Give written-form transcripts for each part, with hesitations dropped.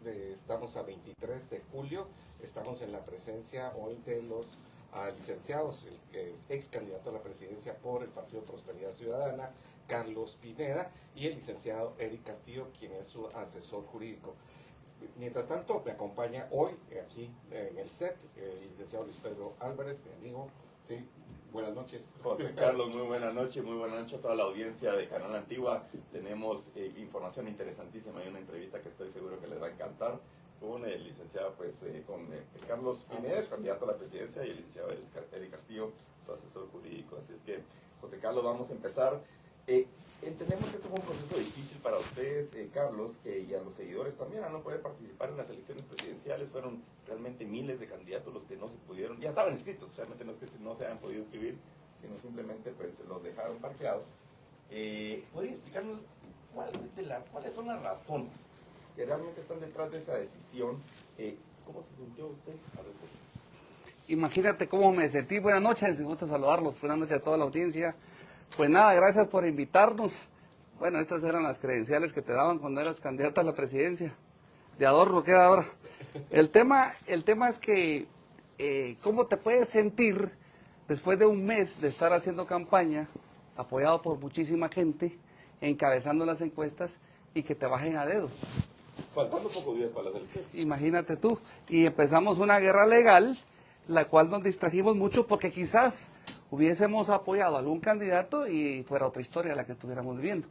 estamos a 23 de julio, estamos en la presencia hoy de los licenciados, el ex candidato a la presidencia por el Partido Prosperidad Ciudadana, Carlos Pineda, y el licenciado Eric Castillo, quien es su asesor jurídico. Mientras tanto, me acompaña hoy aquí en el set el licenciado Luis Pedro Álvarez, mi amigo. Sí, buenas noches. José Carlos, muy buena noche a toda la audiencia de Canal Antigua. Tenemos información interesantísima y una entrevista que estoy seguro que les va a encantar con el licenciado, con Carlos Pineda, candidato a la presidencia, y el licenciado Eric Castillo, su asesor jurídico. Así es que, José Carlos, vamos a empezar. Entendemos que esto fue un proceso difícil para ustedes, Carlos, y a los seguidores también, a no poder participar en las elecciones presidenciales. Fueron realmente miles de candidatos los que no se pudieron, ya estaban inscritos, realmente no es que no se hayan podido inscribir, sino simplemente los dejaron parqueados. ¿Podría explicarnos cuáles son las razones que realmente están detrás de esa decisión? ¿Cómo se sintió usted al respecto? Imagínate cómo me sentí. Buenas noches, me gusta saludarlos, buenas noches a toda la audiencia. Pues nada, gracias por invitarnos. Bueno, estas eran las credenciales que te daban cuando eras candidato a la presidencia. De adorno queda ahora. El tema es que, ¿cómo te puedes sentir después de un mes de estar haciendo campaña, apoyado por muchísima gente, encabezando las encuestas, y que te bajen a dedo? Faltando pocos días para las elecciones. Imagínate tú. Y empezamos una guerra legal, la cual nos distrajimos mucho porque quizás hubiésemos apoyado a algún candidato y fuera otra historia la que estuviéramos viviendo.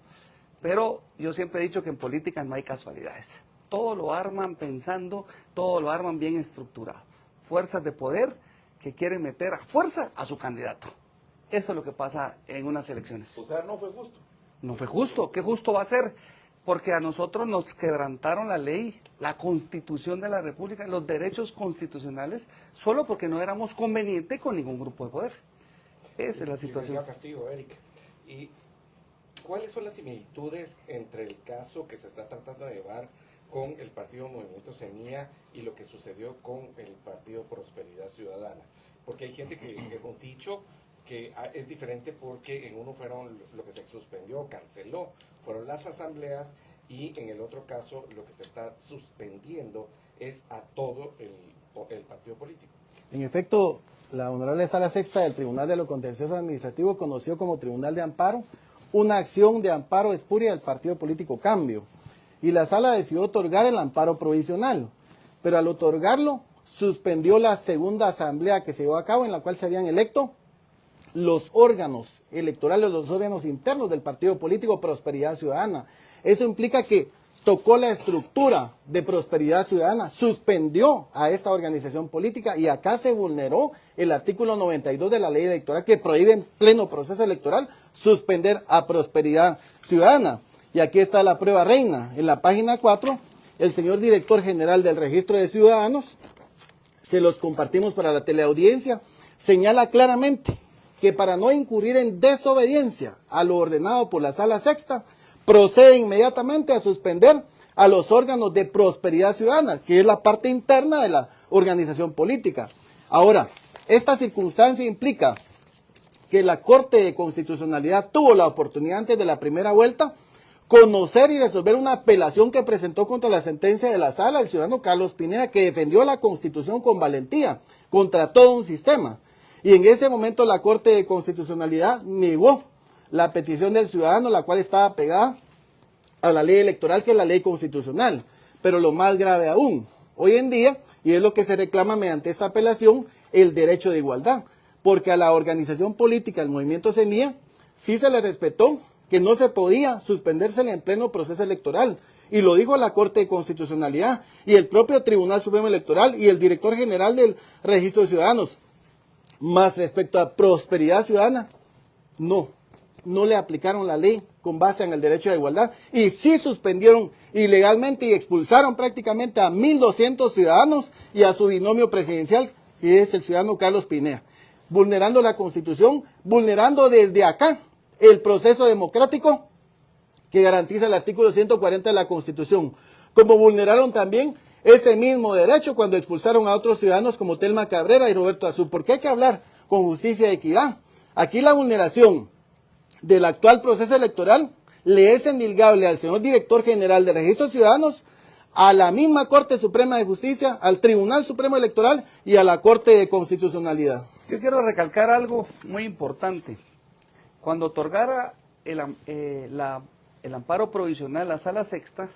Pero yo siempre he dicho que en política no hay casualidades. Todo lo arman pensando, todo lo arman bien estructurado. Fuerzas de poder que quieren meter a fuerza a su candidato. Eso es lo que pasa en unas elecciones. O sea, no fue justo. No fue justo. ¿Qué justo va a ser? Porque a nosotros nos quebrantaron la ley, la Constitución de la República, los derechos constitucionales, solo porque no éramos convenientes con ningún grupo de poder. Esa es la situación. Licenciado Castillo, Eric, ¿y cuáles son las similitudes entre el caso que se está tratando de llevar con el Partido Movimiento Semilla y lo que sucedió con el Partido Prosperidad Ciudadana? Porque hay gente que hemos dicho que es diferente porque en uno fueron lo que se suspendió, canceló, fueron las asambleas, y en el otro caso lo que se está suspendiendo es a todo el partido político. En efecto, la Honorable Sala Sexta del Tribunal de lo Contencioso Administrativo conoció como Tribunal de Amparo una acción de amparo espuria del partido político Cambio, y la Sala decidió otorgar el amparo provisional, pero al otorgarlo suspendió la segunda asamblea que se llevó a cabo, en la cual se habían electo los órganos electorales, los órganos internos del partido político Prosperidad Ciudadana. Eso implica que tocó la estructura de Prosperidad Ciudadana, suspendió a esta organización política, y acá se vulneró el artículo 92 de la ley electoral, que prohíbe en pleno proceso electoral suspender a Prosperidad Ciudadana. Y aquí está la prueba reina. En la página 4, el señor director general del Registro de Ciudadanos, se los compartimos para la teleaudiencia, señala claramente que para no incurrir en desobediencia a lo ordenado por la Sala Sexta, procede inmediatamente a suspender a los órganos de Prosperidad Ciudadana, que es la parte interna de la organización política. Ahora, esta circunstancia implica que la Corte de Constitucionalidad tuvo la oportunidad antes de la primera vuelta conocer y resolver una apelación que presentó contra la sentencia de la Sala el ciudadano Carlos Pineda, que defendió la Constitución con valentía contra todo un sistema. Y en ese momento la Corte de Constitucionalidad negó la petición del ciudadano, la cual estaba pegada a la ley electoral, que es la ley constitucional. Pero lo más grave aún, hoy en día, y es lo que se reclama mediante esta apelación, el derecho de igualdad. Porque a la organización política, el Movimiento Semilla, sí se le respetó que no se podía suspendérsele en pleno proceso electoral. Y lo dijo la Corte de Constitucionalidad y el propio Tribunal Supremo Electoral y el director general del Registro de Ciudadanos. Más respecto a Prosperidad Ciudadana, no le aplicaron la ley con base en el derecho de igualdad, y sí suspendieron ilegalmente y expulsaron prácticamente a 1.200 ciudadanos y a su binomio presidencial, que es el ciudadano Carlos Pineda, vulnerando la Constitución, vulnerando desde acá el proceso democrático que garantiza el artículo 140 de la Constitución, como vulneraron también ese mismo derecho cuando expulsaron a otros ciudadanos como Telma Cabrera y Roberto Azul, porque hay que hablar con justicia y equidad. Aquí la vulneración del actual proceso electoral le es endilgable al señor director general de Registros Ciudadanos, a la misma Corte Suprema de Justicia, al Tribunal Supremo Electoral y a la Corte de Constitucionalidad. Yo quiero recalcar algo muy importante. Cuando otorgara el amparo provisional a la Sala Sexta,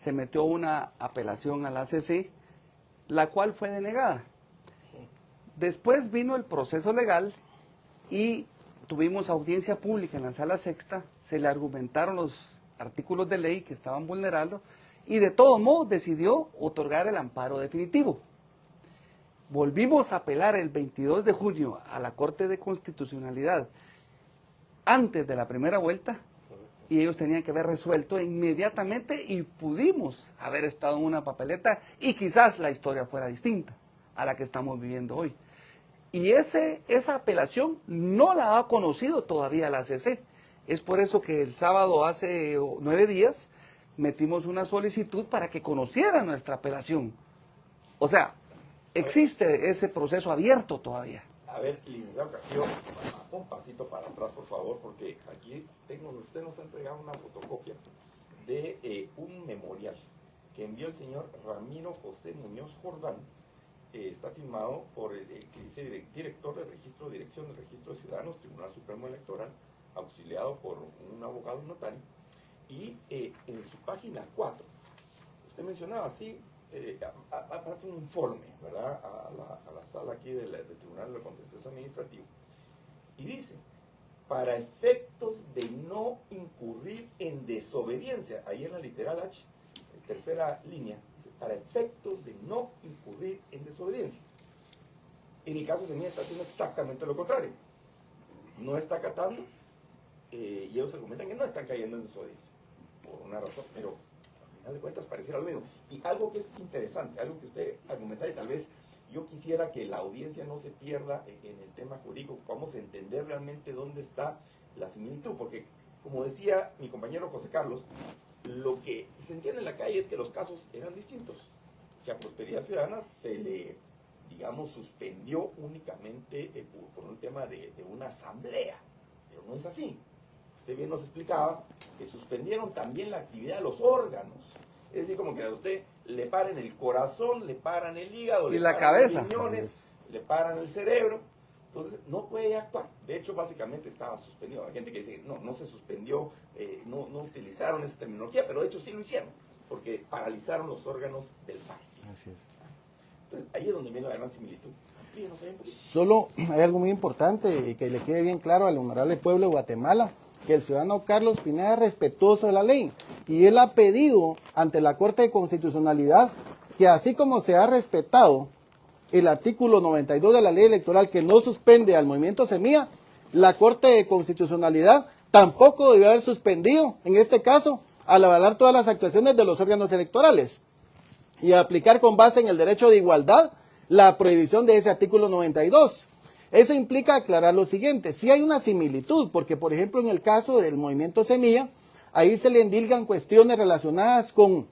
se metió una apelación a la ACC, la cual fue denegada. Después vino el proceso legal y tuvimos audiencia pública en la Sala Sexta, se le argumentaron los artículos de ley que estaban vulnerando y de todos modos decidió otorgar el amparo definitivo. Volvimos a apelar el 22 de junio a la Corte de Constitucionalidad antes de la primera vuelta y ellos tenían que haber resuelto inmediatamente y pudimos haber estado en una papeleta y quizás la historia fuera distinta a la que estamos viviendo hoy. Y esa apelación no la ha conocido todavía la ACC. Es por eso que el sábado, hace 9 días, metimos una solicitud para que conociera nuestra apelación. O sea, existe ese proceso abierto todavía. A ver, licenciado Castillo, un pasito para atrás, por favor, porque aquí usted nos ha entregado una fotocopia de un memorial que envió el señor Ramiro José Muñoz Jordán. Está firmado por el que dice director del registro, dirección del registro de ciudadanos, Tribunal Supremo Electoral, auxiliado por un abogado y notario. Y en su página 4, usted mencionaba así, hace un informe, ¿verdad?, a la sala aquí del Tribunal de Contencioso Administrativo, y dice, para efectos de no incurrir en desobediencia, ahí en la literal H, en tercera línea, para efectos de no incurrir en desobediencia. En el caso de mí está haciendo exactamente lo contrario. No está acatando, y ellos argumentan que no están cayendo en desobediencia, por una razón, pero al final de cuentas pareciera lo mismo. Y algo que es interesante, algo que usted argumenta, y tal vez yo quisiera que la audiencia no se pierda en el tema jurídico, vamos a entender realmente dónde está la similitud, porque como decía mi compañero José Carlos, lo que se entiende en la calle es que los casos eran distintos, que a Prosperidad Ciudadana se le, digamos, suspendió únicamente por un tema de una asamblea, pero no es así. Usted bien nos explicaba que suspendieron también la actividad de los órganos, es decir, como que a usted le paran el corazón, le paran el hígado, y le la paran cabeza, los riñones, le paran el cerebro. Entonces, no puede actuar. De hecho, básicamente estaba suspendido. Hay gente que dice, no se suspendió, no utilizaron esa terminología, pero de hecho sí lo hicieron, porque paralizaron los órganos del parque. Así es. Entonces, ahí es donde viene la gran similitud. Sí, no sé, Solo hay algo muy importante y que le quede bien claro al honorable pueblo de Guatemala, que el ciudadano Carlos Pineda es respetuoso de la ley y él ha pedido ante la Corte de Constitucionalidad que así como se ha respetado el artículo 92 de la ley electoral que no suspende al movimiento Semilla, la Corte de Constitucionalidad tampoco debió haber suspendido, en este caso, al avalar todas las actuaciones de los órganos electorales y aplicar con base en el derecho de igualdad la prohibición de ese artículo 92. Eso implica aclarar lo siguiente, sí hay una similitud, porque por ejemplo en el caso del movimiento Semilla, ahí se le endilgan cuestiones relacionadas con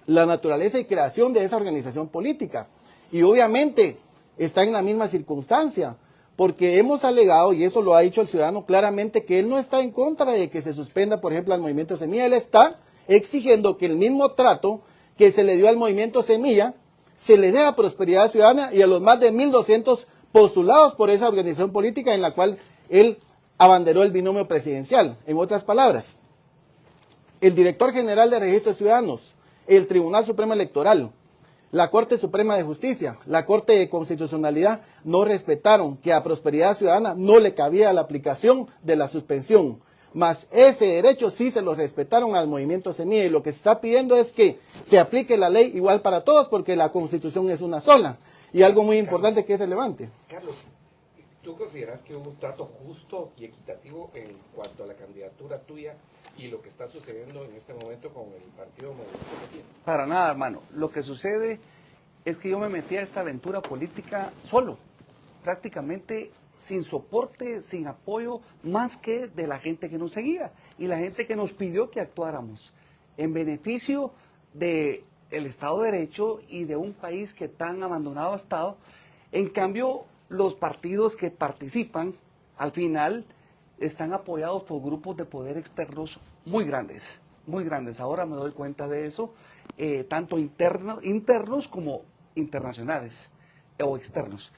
la naturaleza y creación de esa organización política. Y obviamente está en la misma circunstancia, porque hemos alegado, y eso lo ha dicho el ciudadano claramente, que él no está en contra de que se suspenda, por ejemplo, al movimiento Semilla. Él está exigiendo que el mismo trato que se le dio al movimiento Semilla se le dé a Prosperidad Ciudadana y a los más de 1.200 postulados por esa organización política en la cual él abanderó el binomio presidencial. En otras palabras, el director general de Registro de Ciudadanos, el Tribunal Supremo Electoral, la Corte Suprema de Justicia, la Corte de Constitucionalidad no respetaron que a Prosperidad Ciudadana no le cabía la aplicación de la suspensión, mas ese derecho sí se lo respetaron al movimiento Semilla y lo que se está pidiendo es que se aplique la ley igual para todos porque la Constitución es una sola. Y algo muy importante que es relevante. Carlos, ¿tú consideras que hubo un trato justo y equitativo en cuanto a la candidatura tuya y lo que está sucediendo en este momento con el partido Movimiento Semilla? Para nada, hermano. Lo que sucede es que yo me metí a esta aventura política solo, prácticamente sin soporte, sin apoyo, más que de la gente que nos seguía y la gente que nos pidió que actuáramos en beneficio del Estado de Derecho y de un país que tan abandonado ha estado. En cambio, los partidos que participan, al final, están apoyados por grupos de poder externos muy grandes, muy grandes. Ahora me doy cuenta de eso tanto internos como internacionales o externos.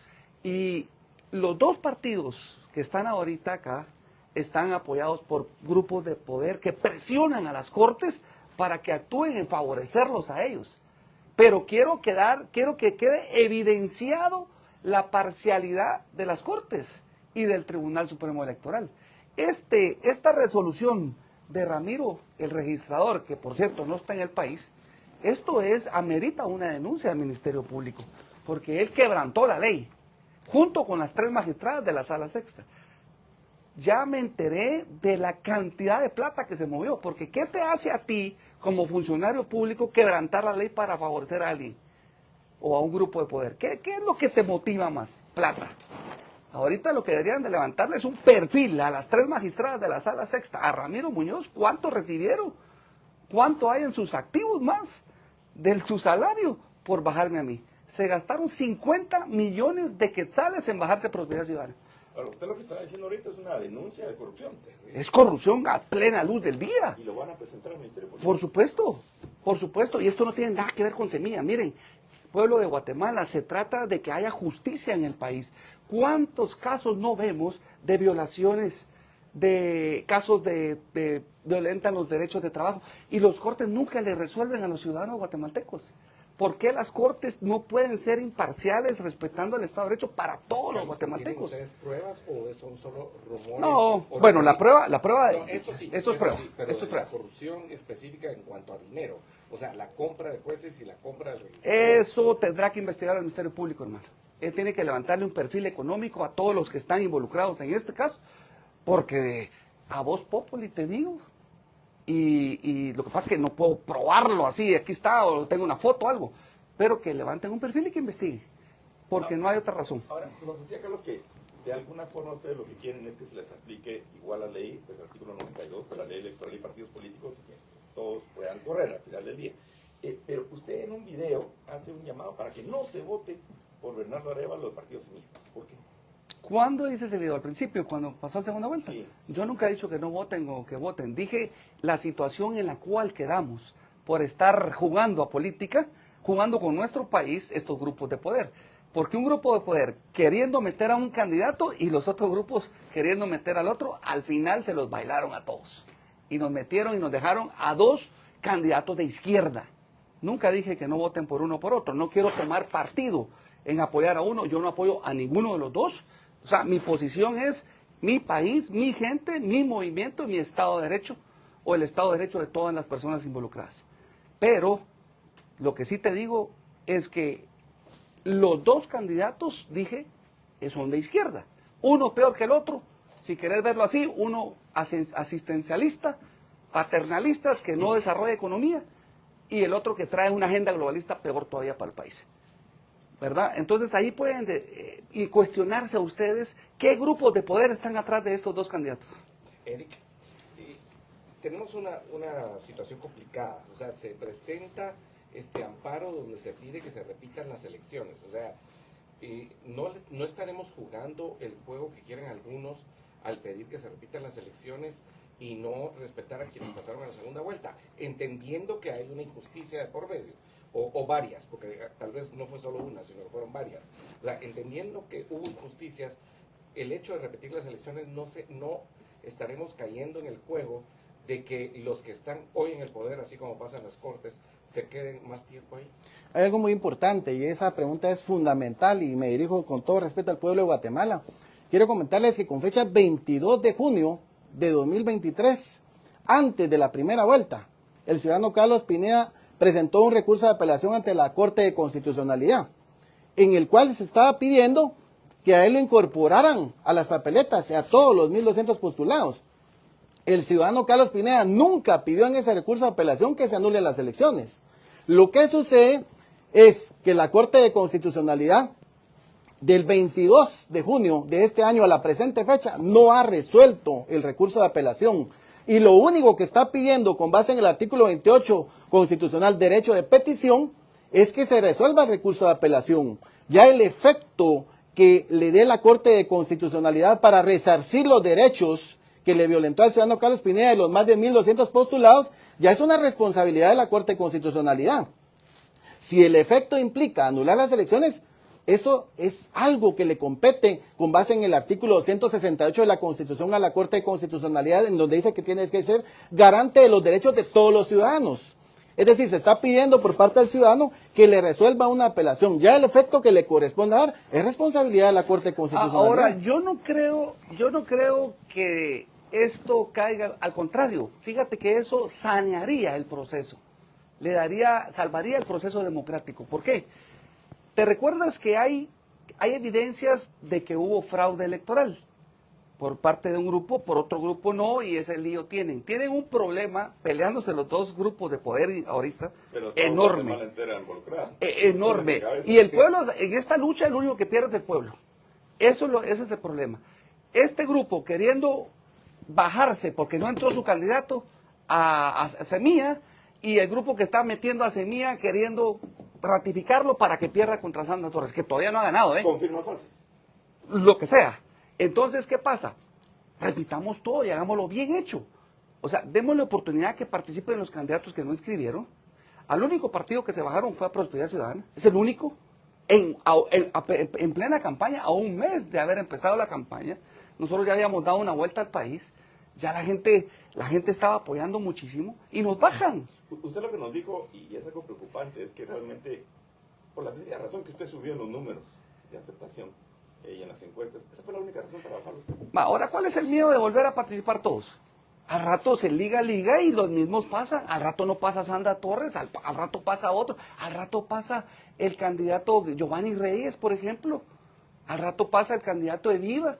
Y los dos partidos que están ahorita acá están apoyados por grupos de poder que presionan a las cortes para que actúen en favorecerlos a ellos. Pero quiero que quede evidenciado la parcialidad de las cortes y del Tribunal Supremo Electoral. Esta resolución de Ramiro, el registrador, que por cierto no está en el país, amerita una denuncia al Ministerio Público, porque él quebrantó la ley, junto con las 3 magistradas de la Sala Sexta. Ya me enteré de la cantidad de plata que se movió, porque ¿qué te hace a ti, como funcionario público, quebrantar la ley para favorecer a alguien o a un grupo de poder? ¿Qué es lo que te motiva más? Plata. Ahorita lo que deberían de levantarle es un perfil a las 3 magistradas de la Sala Sexta. A Ramiro Muñoz, ¿cuánto recibieron? ¿Cuánto hay en sus activos más de su salario por bajarme a mí? Se gastaron 50 millones de quetzales en bajarse propiedad ciudadana. Ahora, usted lo que está diciendo ahorita es una denuncia de corrupción. Es corrupción a plena luz del día. Y lo van a presentar al Ministerio Público. Por supuesto, y esto no tiene nada que ver con semilla. Miren, pueblo de Guatemala, se trata de que haya justicia en el país. ¿Cuántos casos no vemos de violaciones, de casos de violentan los derechos de trabajo? Y los cortes nunca le resuelven a los ciudadanos guatemaltecos. ¿Por qué las cortes no pueden ser imparciales respetando el Estado de Derecho para todos los guatemaltecos? ¿Tienen ustedes pruebas o son solo rumores? No, bueno, la prueba... No, esto sí, esto es prueba. sí, pero Esto es la prueba. corrupción específica en cuanto a dinero, o sea, la compra de jueces y la compra del registro. Eso tendrá que investigar el Ministerio Público, hermano. Él tiene que levantarle un perfil económico a todos los que están involucrados en este caso, porque a voz populi te digo, y lo que pasa es que no puedo probarlo así, aquí está, o tengo una foto o algo, pero que levanten un perfil y que investiguen, porque no hay otra razón. Ahora, nos decía Carlos que de alguna forma ustedes lo que quieren es que se les aplique igual la ley, pues el artículo 92 de la ley electoral y partidos políticos, y que pues, todos puedan correr al final del día. Pero usted en un video hace un llamado para que no se vote por Bernardo Arévalo del Partido Semilla. ¿Por qué? ¿Cuándo hice ese video? ¿Al principio, cuando pasó la segunda vuelta? Sí. Yo nunca he dicho que no voten o que voten. Dije la situación en la cual quedamos por estar jugando a política, jugando con nuestro país, estos grupos de poder. Porque un grupo de poder queriendo meter a un candidato y los otros grupos queriendo meter al otro, al final se los bailaron a todos. Y nos metieron y nos dejaron a 2 candidatos de izquierda. Nunca dije que no voten por uno o por otro. No quiero tomar partido en apoyar a uno. Yo no apoyo a ninguno de los dos. O sea, mi posición es mi país, mi gente, mi movimiento, mi Estado de Derecho o el Estado de Derecho de todas las personas involucradas. Pero lo que sí te digo es que los 2 candidatos, dije, son de izquierda. Uno peor que el otro, si querés verlo así, uno asistencialista, paternalistas que no desarrolla economía, y el otro que trae una agenda globalista peor todavía para el país. ¿Verdad? Entonces ahí pueden y cuestionarse a ustedes qué grupos de poder están atrás de estos 2 candidatos. Eric, tenemos una situación complicada, o sea, se presenta este amparo donde se pide que se repitan las elecciones, o sea, no estaremos jugando el juego que quieren algunos al pedir que se repitan las elecciones y no respetar a quienes pasaron a la segunda vuelta, entendiendo que hay una injusticia de por medio, o varias, porque tal vez no fue solo una, sino que fueron varias. O sea, entendiendo que hubo injusticias, el hecho de repetir las elecciones no estaremos cayendo en el juego de que los que están hoy en el poder, así como pasan las cortes, se queden más tiempo ahí. Hay algo muy importante y esa pregunta es fundamental y me dirijo con todo respeto al pueblo de Guatemala. Quiero comentarles que con fecha 22 de junio de 2023, antes de la primera vuelta, el ciudadano Carlos Pineda presentó un recurso de apelación ante la Corte de Constitucionalidad, en el cual se estaba pidiendo que a él lo incorporaran a las papeletas, a todos los 1.200 postulados. El ciudadano Carlos Pineda nunca pidió en ese recurso de apelación que se anulen las elecciones. Lo que sucede es que la Corte de Constitucionalidad del 22 de junio de este año a la presente fecha no ha resuelto el recurso de apelación. Y lo único que está pidiendo con base en el artículo 28 constitucional derecho de petición es que se resuelva el recurso de apelación. Ya el efecto que le dé la Corte de Constitucionalidad para resarcir los derechos que le violentó al ciudadano Carlos Pineda de los más de 1.200 postulados, ya es una responsabilidad de la Corte de Constitucionalidad. Si el efecto implica anular las elecciones, eso es algo que le compete con base en el artículo 168 de la Constitución a la Corte de Constitucionalidad, en donde dice que tiene que ser garante de los derechos de todos los ciudadanos. Es decir, se está pidiendo por parte del ciudadano que le resuelva una apelación. Ya el efecto que le corresponde dar es responsabilidad de la Corte Constitucional. Ahora, yo no creo que esto caiga, al contrario, fíjate que eso sanearía el proceso, salvaría el proceso democrático. ¿Por qué? ¿Te recuerdas que hay evidencias de que hubo fraude electoral? Por parte de un grupo, por otro grupo no, y ese lío tienen. Tienen un problema peleándose los dos grupos de poder ahorita, enorme. Enorme. Y el pueblo, en esta lucha, el único que pierde es el pueblo. Ese es el problema. Este grupo queriendo bajarse porque no entró su candidato a Semilla, y el grupo que está metiendo a Semilla queriendo ratificarlo para que pierda contra Sandra Torres, que todavía no ha ganado, ¿eh? ¿Con firmas falsas? Lo que sea. Entonces, ¿qué pasa? Repitamos todo y hagámoslo bien hecho. O sea, démosle oportunidad que participen los candidatos que no inscribieron. Al único partido que se bajaron fue a Prosperidad Ciudadana. Es el único. En plena campaña, a un mes de haber empezado la campaña, nosotros ya habíamos dado una vuelta al país. Ya la gente estaba apoyando muchísimo y nos bajan. Usted lo que nos dijo, y es algo preocupante, es que realmente, por la sencilla razón que usted subió en los números de aceptación y en las encuestas, esa fue la única razón para bajarlos. Ahora, ¿cuál es el miedo de volver a participar todos? Al rato se liga y los mismos pasan. Al rato no pasa Sandra Torres, al rato pasa otro, al rato pasa el candidato Giovanni Reyes, por ejemplo. Al rato pasa el candidato Eviva.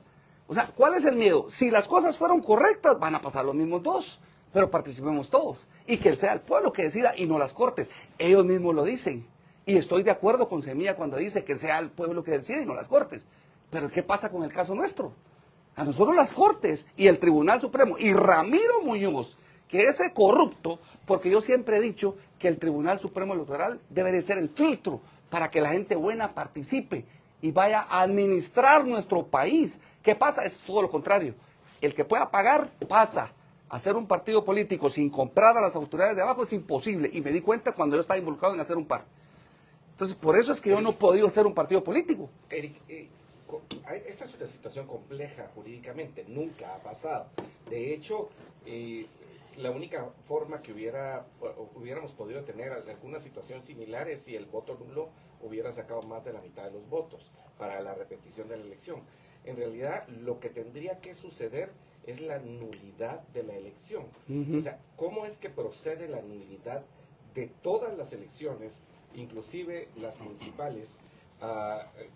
O sea, ¿cuál es el miedo? Si las cosas fueron correctas, van a pasar los mismos dos, pero participemos todos. Y que sea el pueblo que decida y no las cortes. Ellos mismos lo dicen. Y estoy de acuerdo con Semilla cuando dice que sea el pueblo que decida y no las cortes. Pero ¿qué pasa con el caso nuestro? A nosotros las Cortes y el Tribunal Supremo y Ramiro Muñoz, que es corrupto, porque yo siempre he dicho que el Tribunal Supremo Electoral debe de ser el filtro para que la gente buena participe y vaya a administrar nuestro país. ¿Qué pasa? Es todo lo contrario. El que pueda pagar, pasa. Hacer un partido político sin comprar a las autoridades de abajo es imposible. Y me di cuenta cuando yo estaba involucrado en hacer un par. Entonces, por eso es que yo no he podido hacer un partido político. Eric, esta es una situación compleja jurídicamente, nunca ha pasado. De hecho, la única forma que hubiéramos podido tener alguna situación similar es si el voto nulo hubiera sacado más de la mitad de los votos para la repetición de la elección. En realidad, lo que tendría que suceder es la nulidad de la elección. O sea, ¿cómo es que procede la nulidad de todas las elecciones, inclusive las municipales,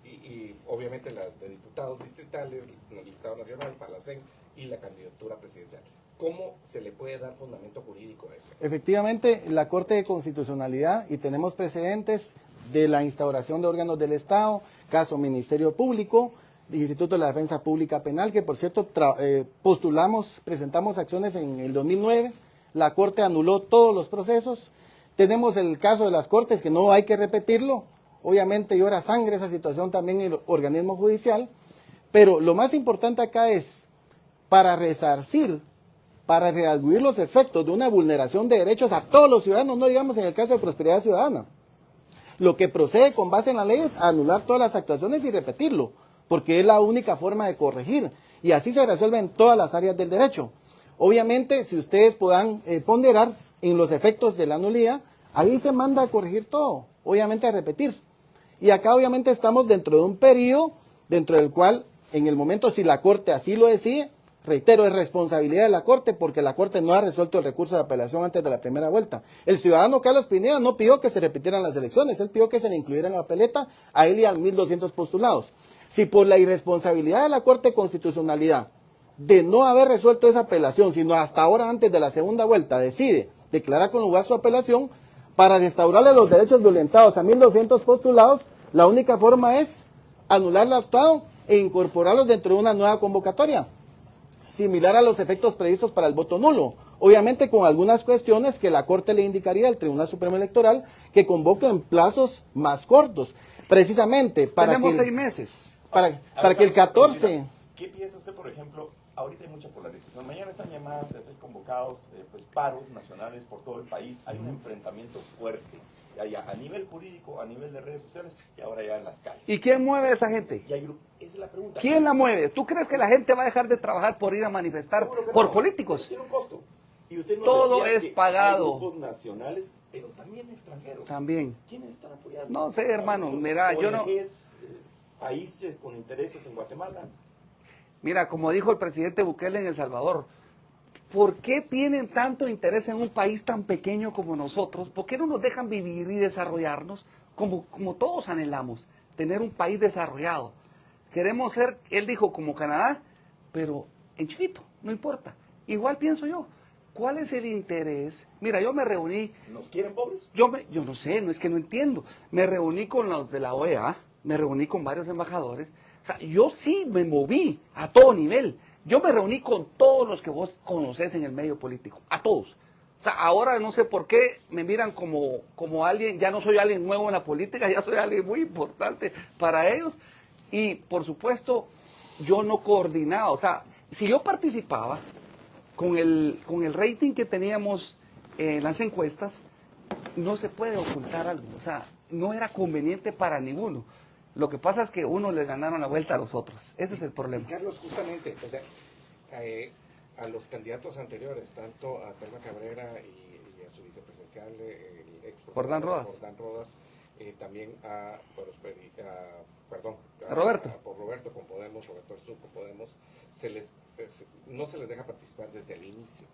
y obviamente las de diputados distritales, el Estado Nacional, Palacén y la candidatura presidencial? ¿Cómo se le puede dar fundamento jurídico a eso? Efectivamente, la Corte de Constitucionalidad, y tenemos precedentes de la instauración de órganos del Estado, caso Ministerio Público, Instituto de la Defensa Pública Penal, que por cierto presentamos acciones en el 2009, la Corte anuló todos los procesos. Tenemos el caso de las Cortes, que no hay que repetirlo, obviamente llora sangre esa situación también en el organismo judicial, pero lo más importante acá es, para resarcir, para redarguir los efectos de una vulneración de derechos a todos los ciudadanos, no digamos en el caso de Prosperidad Ciudadana, lo que procede con base en la ley es anular todas las actuaciones y repetirlo, porque es la única forma de corregir, y así se resuelven todas las áreas del derecho. Obviamente, si ustedes puedan ponderar en los efectos de la nulidad, ahí se manda a corregir todo, obviamente a repetir. Y acá obviamente estamos dentro de un periodo, dentro del cual, en el momento si la Corte así lo decide, reitero, es responsabilidad de la Corte, porque la Corte no ha resuelto el recurso de apelación antes de la primera vuelta. El ciudadano Carlos Pineda no pidió que se repitieran las elecciones, él pidió que se le incluyera en la papeleta a él y a 1.200 postulados. Si por la irresponsabilidad de la Corte de Constitucionalidad de no haber resuelto esa apelación, sino hasta ahora antes de la segunda vuelta, decide declarar con lugar su apelación, para restaurarle los derechos violentados a 1.200 postulados, la única forma es anular lo actuado e incorporarlos dentro de una nueva convocatoria, similar a los efectos previstos para el voto nulo, obviamente con algunas cuestiones que la Corte le indicaría al Tribunal Supremo Electoral que convoque en plazos más cortos, precisamente para Tenemos 6 meses. Para que el 14... ¿Qué piensa usted, por ejemplo, ahorita hay mucha polarización. Mañana están llamadas, están convocados pues, paros nacionales por todo el país. Hay un enfrentamiento fuerte allá, a nivel jurídico, a nivel de redes sociales y ahora ya en las calles. ¿Y quién mueve a esa gente? Y hay esa es la pregunta. ¿Quién la mueve? ¿Tú crees que la gente va a dejar de trabajar por ir a manifestar por no, políticos? Tiene un costo. Y usted nos Todo decía es que pagado. Hay grupos nacionales, pero también extranjeros. También. ¿Quiénes están apoyando? No sé, hermano, mira, yo no... Países con intereses en Guatemala. Mira, como dijo el presidente Bukele en El Salvador, ¿por qué tienen tanto interés en un país tan pequeño como nosotros? ¿Por qué no nos dejan vivir y desarrollarnos como todos anhelamos? Tener un país desarrollado. Queremos ser, él dijo, como Canadá, pero en chiquito, no importa. Igual pienso yo. ¿Cuál es el interés? Mira, yo me reuní... ¿Nos quieren pobres? Yo no sé, no es que no entiendo. Me reuní con los de la OEA, me reuní con varios embajadores. O sea, yo sí me moví a todo nivel. Yo me reuní con todos los que vos conocés en el medio político, a todos. O sea, ahora no sé por qué me miran como alguien, ya no soy alguien nuevo en la política, ya soy alguien muy importante para ellos. Y, por supuesto, yo no coordinaba. O sea, si yo participaba con el rating que teníamos en las encuestas, no se puede ocultar algo. O sea, no era conveniente para ninguno. Lo que pasa es que uno le ganaron la vuelta a los otros. Ese es el problema. Y Carlos, justamente, o sea, a los candidatos anteriores, tanto a Telma Cabrera y a su vicepresidencial, el ex Jordán Rodas. también a Roberto con Podemos, Roberto Arzú con Podemos, no se les deja participar desde el inicio.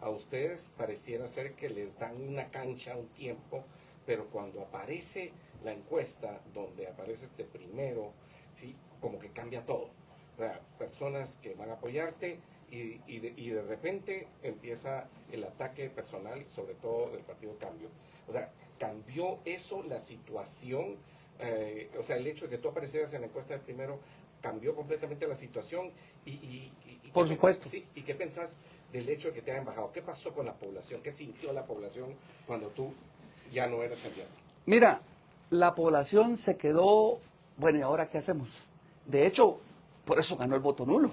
A ustedes pareciera ser que les dan una cancha, un tiempo, pero cuando aparece la encuesta, donde aparece este primero, sí, como que cambia todo. O sea, personas que van a apoyarte y de repente empieza el ataque personal, sobre todo del Partido Cambio. O sea, cambió eso la situación, o sea, el hecho de que tú aparecieras en la encuesta del primero cambió completamente la situación y por supuesto. Sí, ¿y qué pensás del hecho de que te hayan bajado? ¿Qué pasó con la población? ¿Qué sintió la población cuando tú ya no eras candidato? Mira, la población se quedó, bueno, ¿y ahora qué hacemos? De hecho, por eso ganó el voto nulo.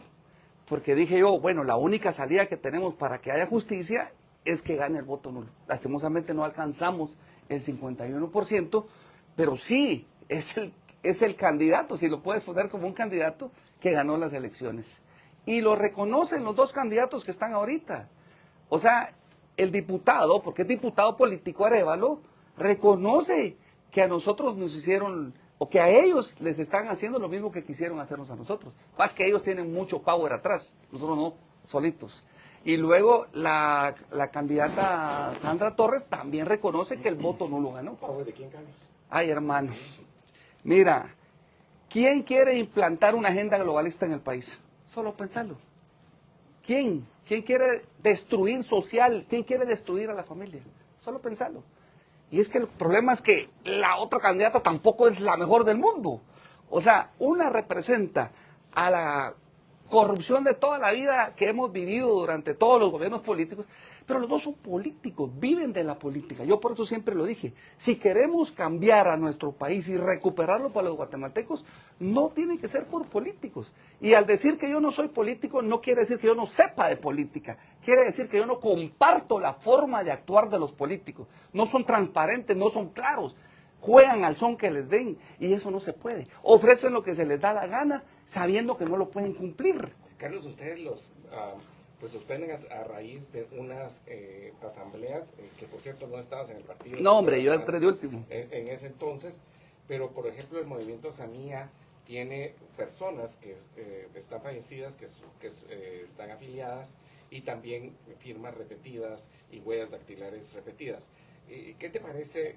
Porque dije yo, bueno, la única salida que tenemos para que haya justicia es que gane el voto nulo. Lastimosamente no alcanzamos el 51%, pero sí es el candidato, si lo puedes poner como un candidato, que ganó las elecciones. Y lo reconocen los dos candidatos que están ahorita. O sea, el diputado, porque es diputado político Arévalo, reconoce que a nosotros nos hicieron, o que a ellos les están haciendo lo mismo que quisieron hacernos a nosotros. Más que ellos tienen mucho power atrás, nosotros no, solitos. Y luego la candidata Sandra Torres también reconoce que el voto no lo ganó. ¿De quién, Carlos? Ay, hermano, mira, ¿quién quiere implantar una agenda globalista en el país? Solo pensarlo. ¿Quién? ¿Quién quiere destruir social? ¿Quién quiere destruir a la familia? Solo pensarlo. Y es que el problema es que la otra candidata tampoco es la mejor del mundo. O sea, una representa a la corrupción de toda la vida que hemos vivido durante todos los gobiernos políticos, pero los dos son políticos, viven de la política. Yo por eso siempre lo dije, si queremos cambiar a nuestro país y recuperarlo para los guatemaltecos, no tiene que ser por políticos. Y al decir que yo no soy político, no quiere decir que yo no sepa de política, quiere decir que yo no comparto la forma de actuar de los políticos. No son transparentes, no son claros, juegan al son que les den, y eso no se puede. Ofrecen lo que se les da la gana, sabiendo que no lo pueden cumplir. Carlos, ustedes pues suspenden a raíz de unas asambleas, que por cierto no estabas en el partido. No, hombre, yo entré de último. En ese entonces, pero por ejemplo el movimiento Samía tiene personas que están fallecidas, que están afiliadas, y también firmas repetidas y huellas dactilares repetidas. ¿Qué te parece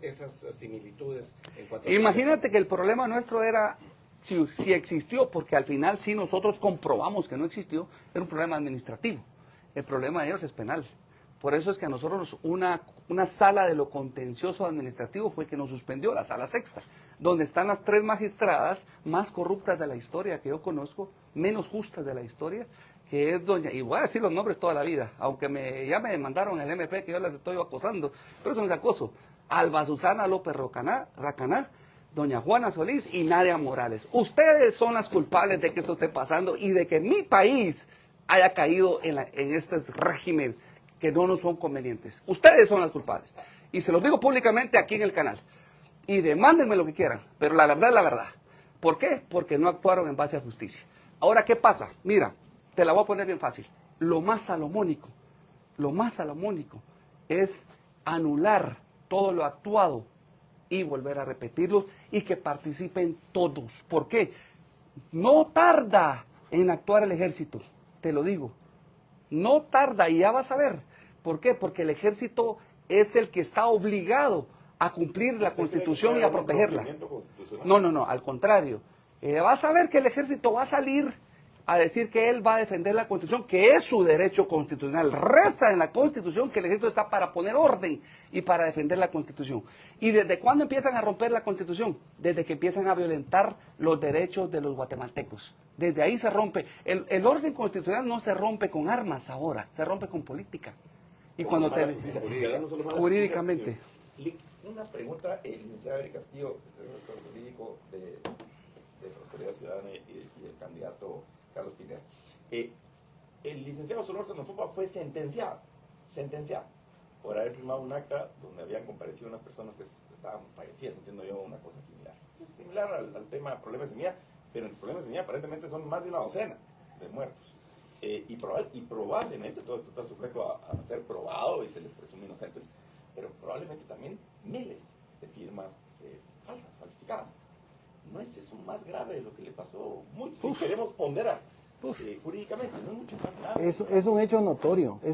esas similitudes en cuanto a... Imagínate que el problema nuestro era, si existió, porque al final sí nosotros comprobamos que no existió, era un problema administrativo. El problema de ellos es penal. Por eso es que a nosotros una sala de lo contencioso administrativo fue que nos suspendió, la sala sexta, donde están las 3 magistradas más corruptas de la historia que yo conozco, menos justas de la historia, que es doña, y voy a decir los nombres toda la vida, aunque ya me demandaron el MP que yo las estoy acosando, pero eso no es acoso. Alba Susana López Racaná, doña Juana Solís y Nadia Morales. Ustedes son las culpables de que esto esté pasando y de que mi país haya caído en estos regímenes que no nos son convenientes. Ustedes son los culpables. Y se los digo públicamente aquí en el canal. Y demándenme lo que quieran, pero la verdad es la verdad. ¿Por qué? Porque no actuaron en base a justicia. Ahora, ¿qué pasa? Mira, te la voy a poner bien fácil. Lo más salomónico es anular todo lo actuado y volver a repetirlo y que participen todos. ¿Por qué? No tarda en actuar el ejército, te lo digo. No tarda y ya vas a ver. ¿Por qué? Porque el ejército es el que está obligado a cumplir la Constitución y a protegerla. No, al contrario. Vas a ver que el ejército va a salir a decir que él va a defender la Constitución, que es su derecho constitucional. Reza en la Constitución que el ejército está para poner orden y para defender la Constitución. ¿Y desde cuándo empiezan a romper la Constitución? Desde que empiezan a violentar los derechos de los guatemaltecos. Desde ahí se rompe. El orden constitucional no se rompe con armas ahora, se rompe con política. Y cuando jurídicamente. Una pregunta, licenciada Eri Castillo, profesor jurídico de Prosperidad Ciudadana y el candidato Carlos Pineda. El licenciado Solórzano Fumba fue sentenciado por haber firmado un acta donde habían comparecido unas personas que estaban fallecidas, entiendo yo, una cosa similar al tema de problemas de semilla, pero en problemas de semilla aparentemente son más de una docena de muertos. Y probablemente todo esto está sujeto a ser probado y se les presume inocentes, pero probablemente también miles de firmas falsas, falsificadas. ¿No es eso más grave de lo que le pasó? Si queremos ponderar jurídicamente, no es mucho más grave. Es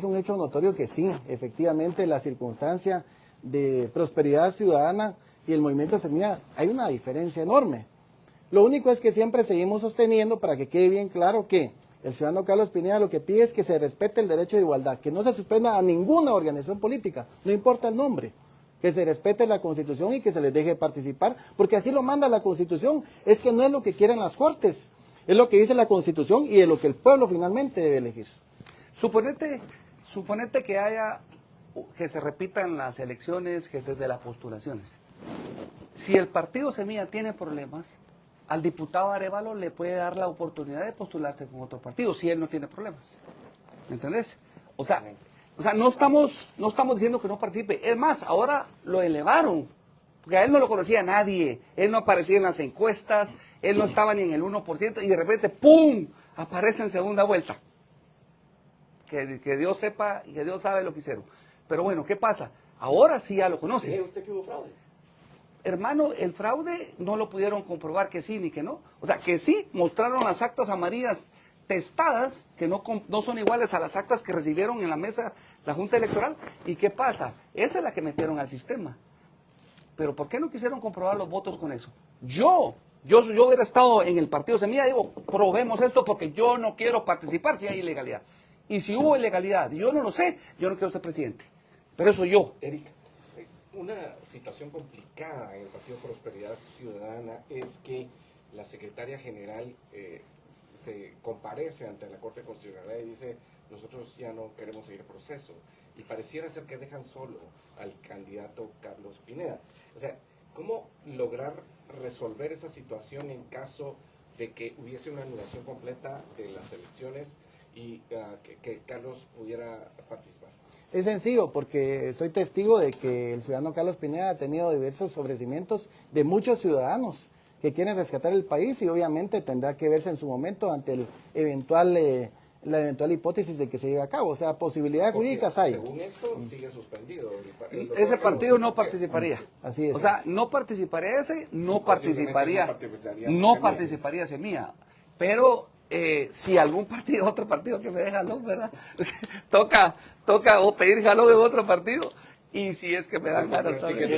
un hecho notorio que sí, efectivamente la circunstancia de Prosperidad Ciudadana y el Movimiento Semilla, hay una diferencia enorme. Lo único es que siempre seguimos sosteniendo, para que quede bien claro, que el ciudadano Carlos Pineda lo que pide es que se respete el derecho de igualdad, que no se suspenda a ninguna organización política, no importa el nombre, que se respete la Constitución y que se les deje participar, porque así lo manda la Constitución. Es que no es lo que quieren las Cortes, es lo que dice la Constitución y es lo que el pueblo finalmente debe elegir. Suponete que se repitan las elecciones desde las postulaciones. Si el partido Semilla tiene problemas, al diputado Arévalo le puede dar la oportunidad de postularse con otro partido, si él no tiene problemas. ¿Me entendés? O sea, no estamos diciendo que no participe. Es más, ahora lo elevaron, porque a él no lo conocía nadie, él no aparecía en las encuestas, él no estaba ni en el 1%, y de repente, ¡pum!, aparece en segunda vuelta. Que Dios sepa y que Dios sabe lo que hicieron. Pero bueno, ¿qué pasa? Ahora sí ya lo conoce. ¿Cree usted que hubo fraude? Hermano, el fraude no lo pudieron comprobar que sí ni que no. O sea, que sí mostraron las actas amarillas testadas, que no son iguales a las actas que recibieron en la mesa la Junta Electoral. ¿Y qué pasa? Esa es la que metieron al sistema. Pero ¿por qué no quisieron comprobar los votos con eso? Yo hubiera estado en el partido Semilla, digo, probemos esto porque yo no quiero participar si hay ilegalidad. Y si hubo ilegalidad, yo no lo sé, yo no quiero ser presidente. Pero eso yo. Erika, una situación complicada en el Partido Prosperidad Ciudadana es que la secretaria general se comparece ante la Corte Constitucional y dice, nosotros ya no queremos seguir el proceso. Y pareciera ser que dejan solo al candidato Carlos Pineda. O sea, ¿cómo lograr resolver esa situación en caso de que hubiese una anulación completa de las elecciones y que Carlos pudiera participar? Es sencillo, porque soy testigo de que el ciudadano Carlos Pineda ha tenido diversos ofrecimientos de muchos ciudadanos que quieren rescatar el país y obviamente tendrá que verse en su momento ante el la eventual hipótesis de que se lleve a cabo. O sea, posibilidades jurídicas hay. Según esto, sigue suspendido. Ese partido no participaría. Así es. O sea, no participaría ese, no participaría Semilla. Pero si algún partido, otro partido que me dé jalón, ¿verdad? toca o pedir jalón en otro partido. Y si es que me dan ganas también.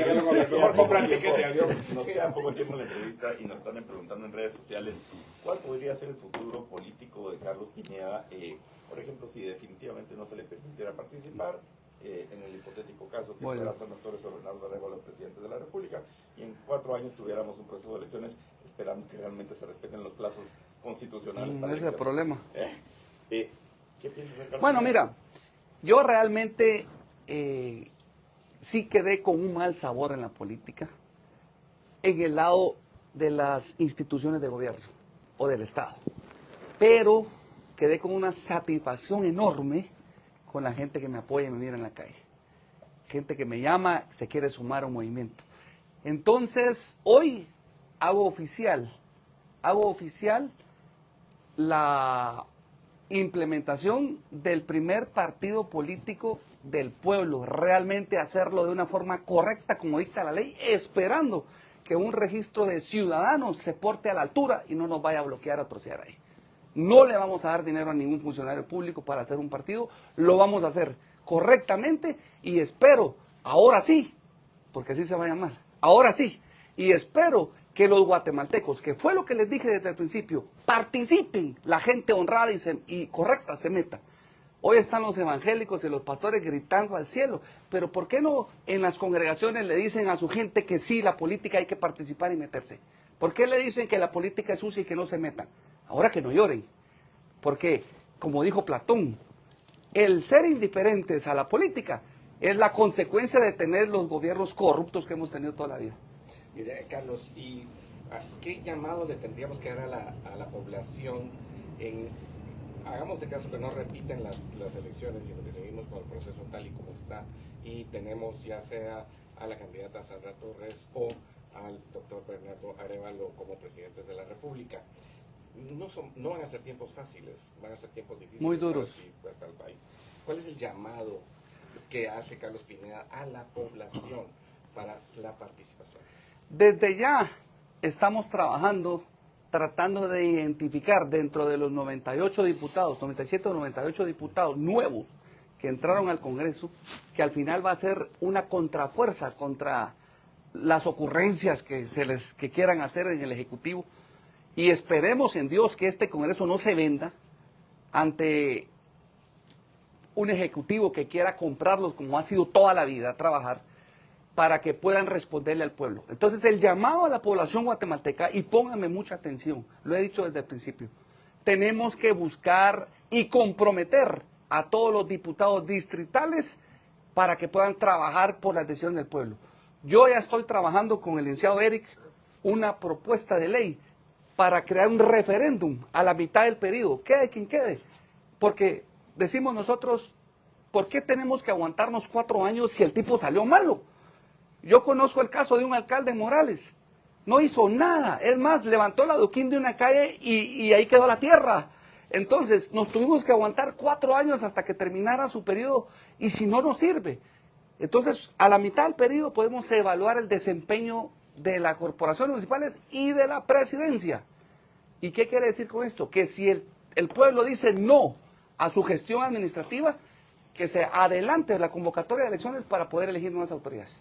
Nos queda poco tiempo en la entrevista y nos están preguntando en redes sociales cuál podría ser el futuro político de Carlos Pineda, por ejemplo, si definitivamente no se le permitiera participar, en el hipotético caso que fuera San Torres o Bernardo Arévalo presidente de la República, y en 4 años tuviéramos un proceso de elecciones esperando que realmente se respeten los plazos constitucionales. Ese es el problema. ¿Qué piensas de Carlos Bueno, Pineda? mira, yo realmente sí quedé con un mal sabor en la política, en el lado de las instituciones de gobierno o del Estado. Pero quedé con una satisfacción enorme con la gente que me apoya y me mira en la calle. Gente que me llama, se quiere sumar a un movimiento. Entonces, hoy hago oficial la implementación del primer partido político del pueblo, realmente hacerlo de una forma correcta como dicta la ley, esperando que un registro de ciudadanos se porte a la altura y no nos vaya a bloquear, a trocear ahí. No le vamos a dar dinero a ningún funcionario público para hacer un partido, lo vamos a hacer correctamente y espero, ahora sí, porque así se va a llamar, ahora sí, y espero que los guatemaltecos, que fue lo que les dije desde el principio, participen, la gente honrada y correcta se meta. Hoy están los evangélicos y los pastores gritando al cielo, pero ¿por qué no en las congregaciones le dicen a su gente que sí, la política hay que participar y meterse? ¿Por qué le dicen que la política es sucia y que no se metan? Ahora que no lloren, porque, como dijo Platón, el ser indiferentes a la política es la consecuencia de tener los gobiernos corruptos que hemos tenido toda la vida. Mire, Carlos, ¿y qué llamado le tendríamos que dar a la población hagamos de caso que no repiten las elecciones, sino que seguimos con el proceso tal y como está y tenemos ya sea a la candidata Sandra Torres o al doctor Bernardo Arévalo como presidentes de la República? No van a ser tiempos fáciles, van a ser tiempos difíciles. Muy duros. Para el país. ¿Cuál es el llamado que hace Carlos Pineda a la población para la participación? Desde ya estamos trabajando, tratando de identificar dentro de los 97 o 98 diputados nuevos que entraron al Congreso, que al final va a ser una contrafuerza contra las ocurrencias que quieran hacer en el Ejecutivo. Y esperemos en Dios que este Congreso no se venda ante un Ejecutivo que quiera comprarlos como ha sido toda la vida, trabajar para que puedan responderle al pueblo. Entonces el llamado a la población guatemalteca, y pónganme mucha atención, lo he dicho desde el principio, tenemos que buscar y comprometer a todos los diputados distritales para que puedan trabajar por las decisiones del pueblo. Yo ya estoy trabajando con el licenciado Eric una propuesta de ley para crear un referéndum a la mitad del periodo, quede quien quede, porque decimos nosotros, ¿por qué tenemos que aguantarnos 4 años si el tipo salió malo? Yo conozco el caso de un alcalde Morales, no hizo nada, es más, levantó el adoquín de una calle y ahí quedó la tierra. Entonces, nos tuvimos que aguantar 4 años hasta que terminara su periodo, y si no nos sirve. Entonces, a la mitad del periodo podemos evaluar el desempeño de las corporaciones municipales y de la presidencia. ¿Y qué quiere decir con esto? Que si el pueblo dice no a su gestión administrativa, que se adelante la convocatoria de elecciones para poder elegir nuevas autoridades.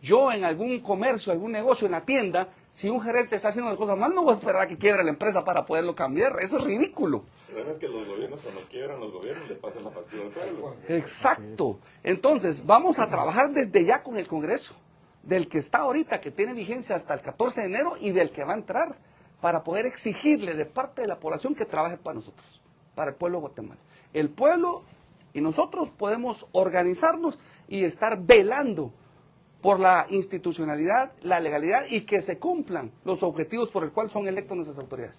Yo en algún comercio, algún negocio, en la tienda, si un gerente está haciendo las cosas mal, no voy a esperar a que quiebre la empresa para poderlo cambiar. Eso es ridículo. El problema es que los gobiernos, cuando quiebran los gobiernos, le pasan la factura al pueblo. Exacto. Entonces, vamos a trabajar desde ya con el Congreso, del que está ahorita, que tiene vigencia hasta el 14 de enero, y del que va a entrar, para poder exigirle de parte de la población que trabaje para nosotros, para el pueblo de Guatemala. El pueblo y nosotros podemos organizarnos y estar velando por la institucionalidad, la legalidad, y que se cumplan los objetivos por el cual son electos nuestras autoridades,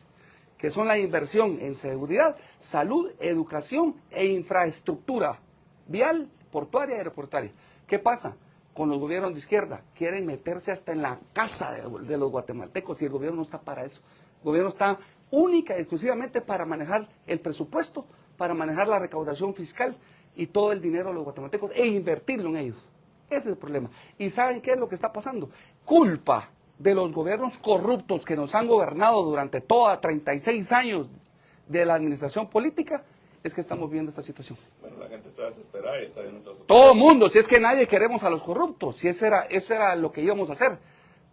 que son la inversión en seguridad, salud, educación e infraestructura vial, portuaria y aeroportuaria. ¿Qué pasa con los gobiernos de izquierda? Quieren meterse hasta en la casa de los guatemaltecos, y el gobierno no está para eso. El gobierno está única y exclusivamente para manejar el presupuesto, para manejar la recaudación fiscal y todo el dinero de los guatemaltecos e invertirlo en ellos. Ese es el problema. ¿Y saben qué es lo que está pasando? Culpa de los gobiernos corruptos que nos han gobernado durante toda 36 años de la administración política, es que estamos viendo esta situación. Bueno, la gente está desesperada y está viendo todas sus... Todo el mundo, si es que nadie queremos a los corruptos, si ese era lo que íbamos a hacer.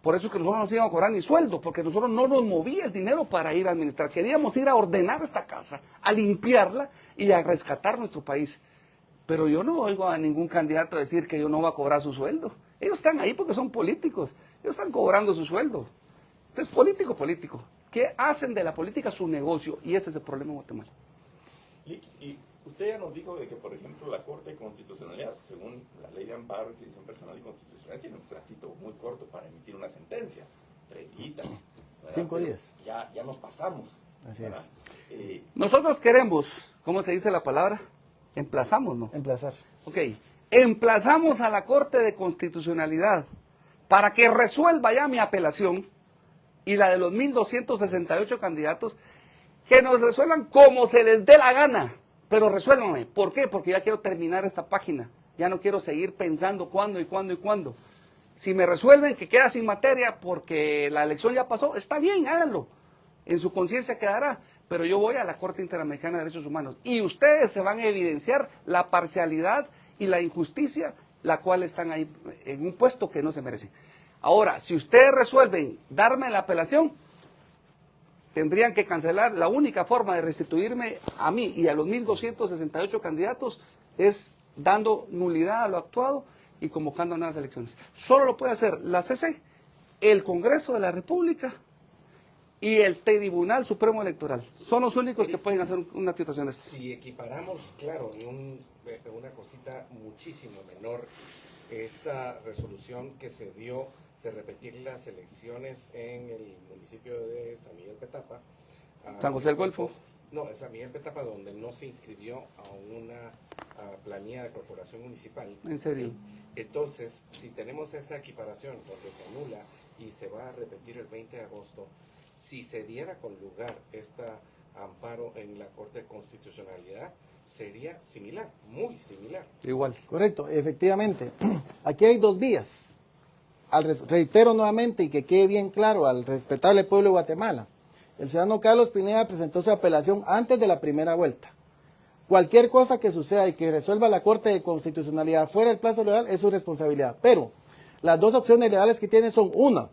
Por eso es que nosotros no nos íbamos a cobrar ni sueldo, porque nosotros no nos movía el dinero para ir a administrar. Queríamos ir a ordenar esta casa, a limpiarla y a rescatar nuestro país. Pero yo no oigo a ningún candidato decir que yo no voy a cobrar su sueldo. Ellos están ahí porque son políticos. Ellos están cobrando su sueldo. Entonces, político. ¿Qué hacen de la política su negocio? Y ese es el problema en Guatemala. Y usted ya nos dijo de que, por ejemplo, la Corte de Constitucionalidad, según la Ley de Amparo y Decisión Personal y Constitucional, tiene un placito muy corto para emitir una sentencia. 3 días. 5 días. Ya nos pasamos. Así ¿verdad? es. Nosotros queremos, ¿cómo se dice la palabra? Emplazamos, ¿no? Emplazar. Ok, emplazamos a la Corte de Constitucionalidad para que resuelva ya mi apelación y la de los 1.268 candidatos, que nos resuelvan como se les dé la gana, pero resuélvanme. ¿Por qué? Porque ya quiero terminar esta página, ya no quiero seguir pensando cuándo y cuándo y cuándo. Si me resuelven que queda sin materia porque la elección ya pasó, está bien, háganlo, en su conciencia quedará, pero yo voy a la Corte Interamericana de Derechos Humanos y ustedes se van a evidenciar la parcialidad y la injusticia, la cual están ahí en un puesto que no se merecen. Ahora, si ustedes resuelven darme la apelación, tendrían que cancelar. La única forma de restituirme a mí y a los 1.268 candidatos es dando nulidad a lo actuado y convocando nuevas elecciones. Solo lo puede hacer la CC, el Congreso de la República y el Tribunal Supremo Electoral. Son los únicos que pueden hacer una situación de esta. Si equiparamos, claro, en una cosita muchísimo menor, esta resolución que se dio de repetir las elecciones en el municipio de San Miguel Petapa. San José del Golfo. No, en San Miguel Petapa, donde no se inscribió a una planilla de corporación municipal. ¿En serio? ¿Sí? Entonces, si tenemos esa equiparación donde se anula y se va a repetir el 20 de agosto, si se diera con lugar este amparo en la Corte de Constitucionalidad, sería similar, muy similar. Igual. Correcto, efectivamente. Aquí hay dos vías. Reitero nuevamente y que quede bien claro al respetable pueblo de Guatemala. El ciudadano Carlos Pineda presentó su apelación antes de la primera vuelta. Cualquier cosa que suceda y que resuelva la Corte de Constitucionalidad fuera del plazo legal es su responsabilidad. Pero las dos opciones legales que tiene son: una,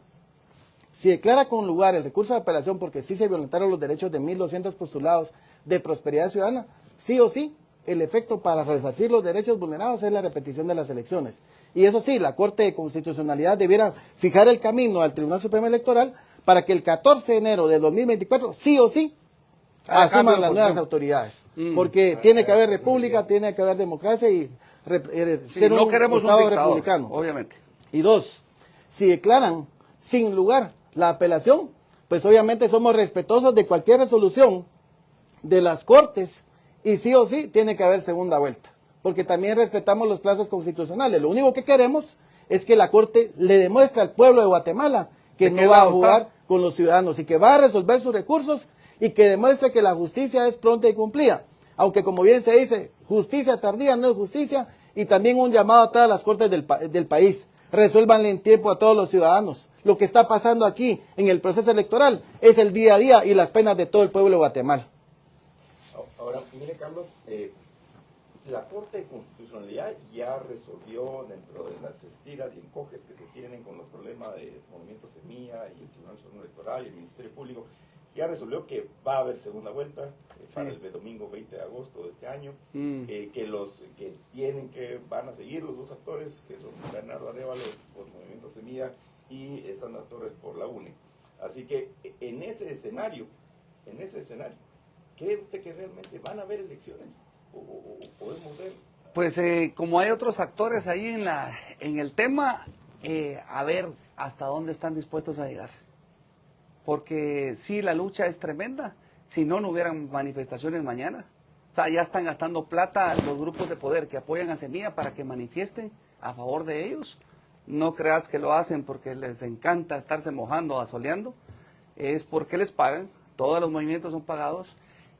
si declara con lugar el recurso de apelación porque sí se violentaron los derechos de 1.200 postulados de prosperidad ciudadana, sí o sí, el efecto para resarcir los derechos vulnerados es la repetición de las elecciones. Y eso sí, la Corte de Constitucionalidad debiera fijar el camino al Tribunal Supremo Electoral para que el 14 de enero de 2024, sí o sí, asuman las nuevas autoridades. Porque tiene que haber república, tiene que haber democracia y ser no un queremos Estado un dictador, republicano. obviamente. Y dos, si declaran sin lugar la apelación, pues obviamente somos respetuosos de cualquier resolución de las Cortes y sí o sí tiene que haber segunda vuelta, porque también respetamos los plazos constitucionales. Lo único que queremos es que la Corte le demuestre al pueblo de Guatemala que no va a jugar con los ciudadanos y que va a resolver sus recursos y que demuestre que la justicia es pronta y cumplida. Aunque, como bien se dice, justicia tardía no es justicia, y también un llamado a todas las Cortes del país. Resuélvanle en tiempo a todos los ciudadanos. Lo que está pasando aquí en el proceso electoral es el día a día y las penas de todo el pueblo de Guatemala. Ahora, mire, Carlos, la Corte de Constitucionalidad ya resolvió, dentro de las estiras y encoges que se tienen con los problemas de Movimiento Semilla y el Tribunal Supremo Electoral y el Ministerio Público, ya resolvió que va a haber segunda vuelta para el domingo 20 de agosto de este año, que van a seguir los dos actores, que son Bernardo Arévalo por Movimiento Semilla y Sandra Torres por la UNE. Así que en ese escenario, ¿cree usted que realmente van a haber elecciones? ¿O podemos ver? Pues como hay otros actores ahí en el tema, a ver hasta dónde están dispuestos a llegar. Porque sí, la lucha es tremenda, si no, no hubieran manifestaciones mañana. O sea, ya están gastando plata los grupos de poder que apoyan a Semilla para que manifiesten a favor de ellos. No creas que lo hacen porque les encanta estarse mojando, asoleando. Es porque les pagan, todos los movimientos son pagados.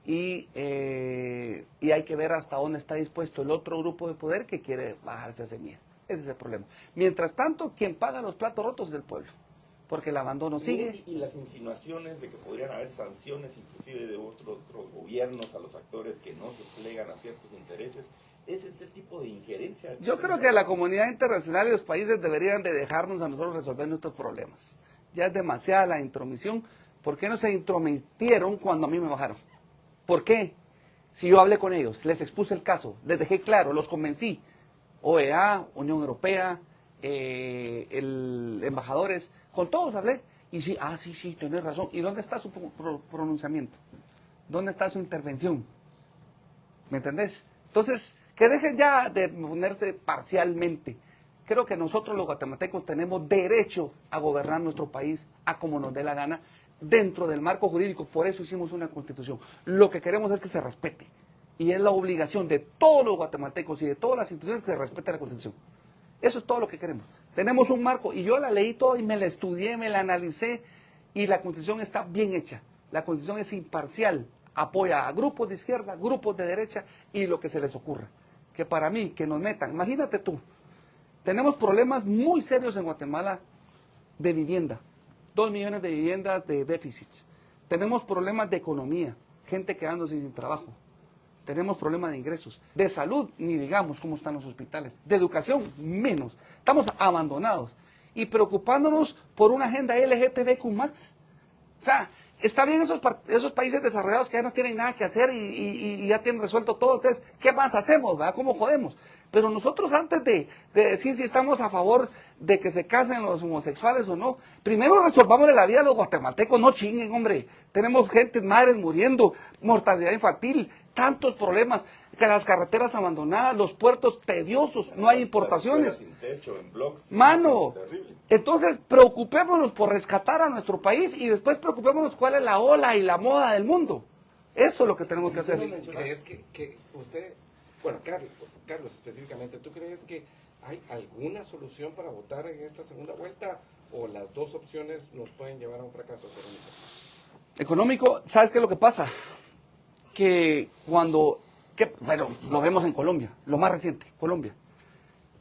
Y hay que ver hasta dónde está dispuesto el otro grupo de poder que quiere bajarse a Semilla. Ese es el problema. Mientras tanto, quien paga los platos rotos es el pueblo, porque el abandono sigue. Y las insinuaciones de que podrían haber sanciones inclusive de otros gobiernos a los actores que no se plegan a ciertos intereses, ¿es ese tipo de injerencia? Yo creo que la comunidad internacional y los países deberían de dejarnos a nosotros resolver nuestros problemas. Ya es demasiada la intromisión. ¿Por qué no se intrometieron cuando a mí me bajaron? ¿Por qué? Si yo hablé con ellos, les expuse el caso, les dejé claro, los convencí. OEA, Unión Europea, embajadores, con todos hablé. Y sí, sí, tenés razón. ¿Y dónde está su pronunciamiento? ¿Dónde está su intervención? ¿Me entendés? Entonces, que dejen ya de ponerse parcialmente. Creo que nosotros los guatemaltecos tenemos derecho a gobernar nuestro país a como nos dé la gana, dentro del marco jurídico. Por eso hicimos una constitución. Lo que queremos es que se respete. Y es la obligación de todos los guatemaltecos y de todas las instituciones que se respete la constitución. Eso es todo lo que queremos. Tenemos un marco, y yo la leí toda y me la estudié, me la analicé, y la constitución está bien hecha. La constitución es imparcial, apoya a grupos de izquierda, grupos de derecha y lo que se les ocurra. Que para mí, que nos metan, imagínate tú, tenemos problemas muy serios en Guatemala de vivienda, 2 millones de viviendas de déficits. Tenemos problemas de economía, gente quedándose sin trabajo. Tenemos problemas de ingresos. De salud, ni digamos cómo están los hospitales. De educación, menos. Estamos abandonados. Y preocupándonos por una agenda LGTBQ+. O sea, está bien esos países desarrollados que ya no tienen nada que hacer y ya tienen resuelto todo. Entonces, ¿qué más hacemos? ¿Verdad? ¿Cómo jodemos? Pero nosotros antes de decir si estamos a favor de que se casen los homosexuales o no, primero resolvamos la vida a los guatemaltecos, no chinguen, hombre. Tenemos gente, madres muriendo, mortalidad infantil, tantos problemas, que las carreteras abandonadas, los puertos tediosos, no hay importaciones. Sin techo, en blogs, Mano, terrible. entonces preocupémonos por rescatar a nuestro país y después preocupémonos cuál es la ola y la moda del mundo. Eso es lo que tenemos que hacer. ¿Crees que usted, bueno, Carlos específicamente, ¿tú crees que hay alguna solución para votar en esta segunda vuelta o las dos opciones nos pueden llevar a un fracaso económico? Económico, ¿sabes qué es lo que pasa? Que bueno, lo vemos en Colombia, lo más reciente, Colombia.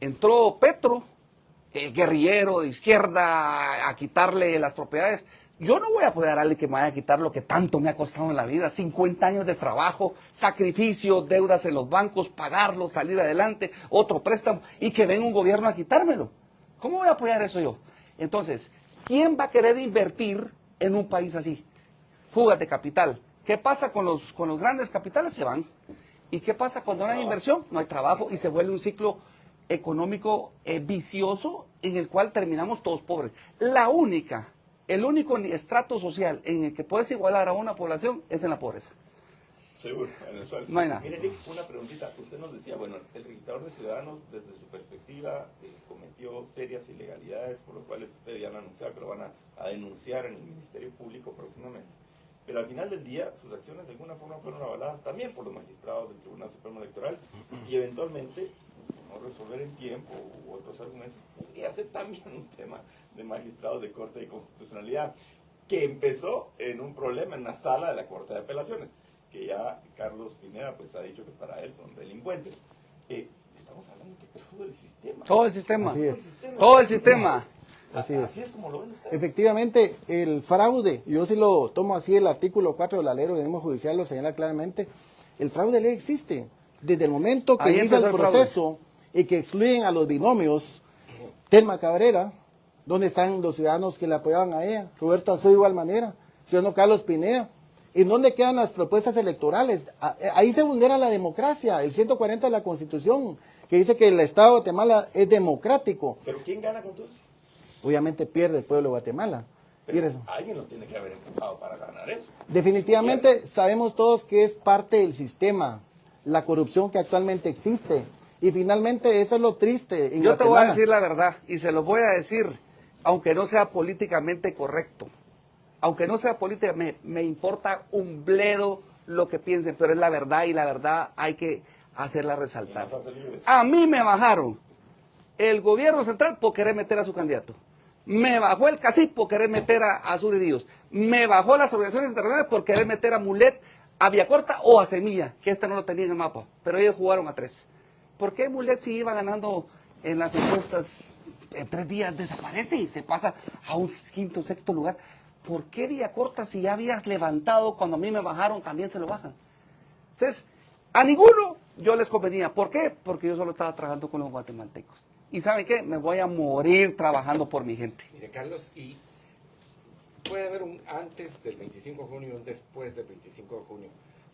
Entró Petro, el guerrillero de izquierda, a quitarle las propiedades. Yo no voy a poder darle que me vaya a quitar lo que tanto me ha costado en la vida, 50 años de trabajo, sacrificio, deudas en los bancos, pagarlo, salir adelante, otro préstamo, y que venga un gobierno a quitármelo. ¿Cómo voy a apoyar eso yo? Entonces, ¿quién va a querer invertir en un país así? Fugas de capital. ¿Qué pasa con los grandes capitales? Se van. ¿Y qué pasa cuando no hay inversión? No hay trabajo y se vuelve un ciclo económico vicioso en el cual terminamos todos pobres. El único estrato social en el que puedes igualar a una población es en la pobreza. Seguro, en el suelo. No hay nada. Mire, Nick, una preguntita. Usted nos decía, bueno, el registrador de ciudadanos, desde su perspectiva, cometió serias ilegalidades, por lo cual ustedes ya han anunciado que lo van a denunciar en el Ministerio Público próximamente. Pero al final del día, sus acciones de alguna forma fueron avaladas también por los magistrados del Tribunal Supremo Electoral y eventualmente, no resolver en tiempo u otros argumentos, podría ser también un tema de magistrados de Corte de Constitucionalidad, que empezó en un problema en la sala de la Corte de Apelaciones, que ya Carlos Pineda pues ha dicho que para él son delincuentes. Estamos hablando de todo el sistema. Todo el sistema. Así es. Todo el sistema. Así Así es como lo ven ustedes. Efectivamente, el fraude, yo sí lo tomo así, el artículo 4 de la ley de organismo judicial lo señala claramente, el fraude de ley existe. Desde el momento que Ahí inicia el empezó el proceso y que excluyen a los binomios, Telma Cabrera, ¿dónde están los ciudadanos que le apoyaban a ella? Roberto Azul de igual manera, ciudadano Carlos Pineda. ¿Y dónde quedan las propuestas electorales? Ahí se vulnera la democracia, el 140 de la Constitución, que dice que el Estado de Guatemala es democrático. ¿Pero quién gana con todo eso? Obviamente pierde el pueblo de Guatemala. Pero alguien lo tiene que haber empujado para ganar eso. Definitivamente sabemos todos que es parte del sistema, la corrupción que actualmente existe. Y finalmente eso es lo triste en Yo te voy a Guatemala. decir la verdad y se lo voy a decir, aunque no sea políticamente correcto. Aunque no sea política, me importa un bledo lo que piensen, pero es la verdad y la verdad hay que hacerla resaltar. A mí me bajaron el gobierno central por querer meter a su candidato. Me bajó el CACIP por querer meter a Suriríos. Me bajó las organizaciones internacionales por querer meter a Mulet, a Villacorta o a Semilla, que no lo tenía en el mapa, pero ellos jugaron a 3. ¿Por qué Mulet si iba ganando en las encuestas en 3 días desaparece y se pasa a un quinto, sexto lugar? ¿Por qué Villacorta si ya habías levantado cuando a mí me bajaron también se lo bajan? Entonces, a ninguno yo les convenía. ¿Por qué? Porque yo solo estaba trabajando con los guatemaltecos. ¿Y saben qué? Me voy a morir trabajando por mi gente. Mire, Carlos, y puede haber un antes del 25 de junio y un después del 25 de junio.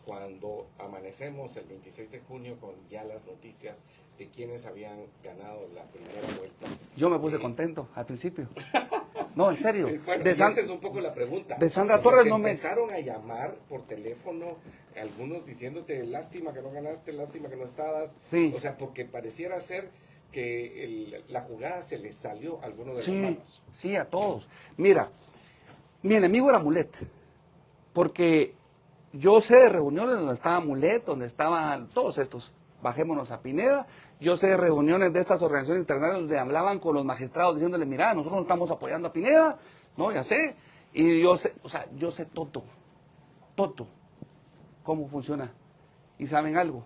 Cuando amanecemos el 26 de junio con ya las noticias de quienes habían ganado la primera vuelta. Yo me puse contento al principio. No, en serio. Bueno, esa es un poco la pregunta. De Sandra O sea, Torres te no me... empezaron a llamar por teléfono, algunos diciéndote lástima que no ganaste, lástima que no estabas. Sí. O sea, porque pareciera ser que la jugada se le salió a alguno de las Sí, manos. sí, a todos. Mira, mi enemigo era Mulet, porque yo sé de reuniones donde estaba Mulet, donde estaban todos estos, bajémonos a Pineda, yo sé de reuniones de estas organizaciones internacionales donde hablaban con los magistrados diciéndole, mira, nosotros no estamos apoyando a Pineda, no, ya sé, y yo sé, o sea, yo sé todo, cómo funciona. ¿Y saben algo?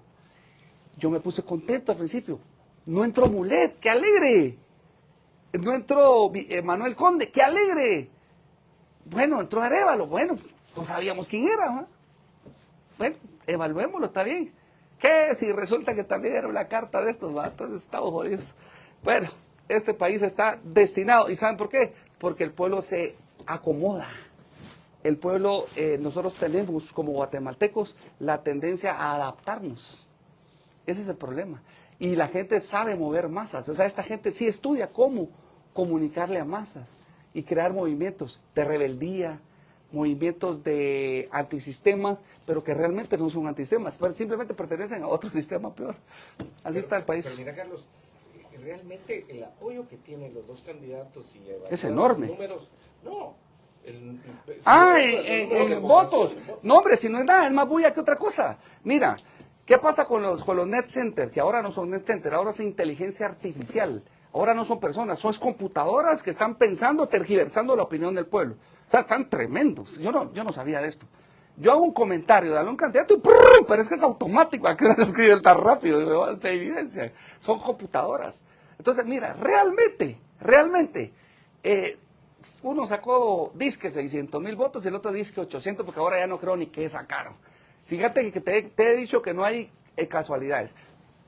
Yo me puse contento al principio. No entró Mulet, ¡qué alegre! No entró Manuel Conde, ¡qué alegre! Bueno, entró Arévalo, bueno, no sabíamos quién era, ¿no? Bueno, evaluémoslo, está bien. ¿Qué si resulta que también era una carta de estos, ¿va? Entonces estamos jodidos. Bueno, este país está destinado, ¿y saben por qué? Porque el pueblo se acomoda. El pueblo, nosotros tenemos como guatemaltecos la tendencia a adaptarnos. Ese es el problema. Y la gente sabe mover masas. O sea, esta gente sí estudia cómo comunicarle a masas y crear movimientos de rebeldía, movimientos de antisistemas, pero que realmente no son antisistemas, pero simplemente pertenecen a otro sistema peor. Así está el país. Pero mira, Carlos, realmente el apoyo que tienen los dos candidatos y Es enorme. los números, no. En votos. No, hombre, si no es nada, es más bulla que otra cosa. Mira, ¿qué pasa con los net center? Que ahora no son net center, ahora es inteligencia artificial. Ahora no son personas, son computadoras que están pensando, tergiversando la opinión del pueblo. O sea, están tremendos. Yo no sabía de esto. Yo hago un comentario, dale un candidato y ¡prrr! Pero es que es automático, aquí no se escribe tan rápido, se evidencia. Son computadoras. Entonces, mira, realmente, uno sacó disque 600,000 votos y el otro disque 800, porque ahora ya no creo ni qué sacaron. Fíjate que te he dicho que no hay casualidades.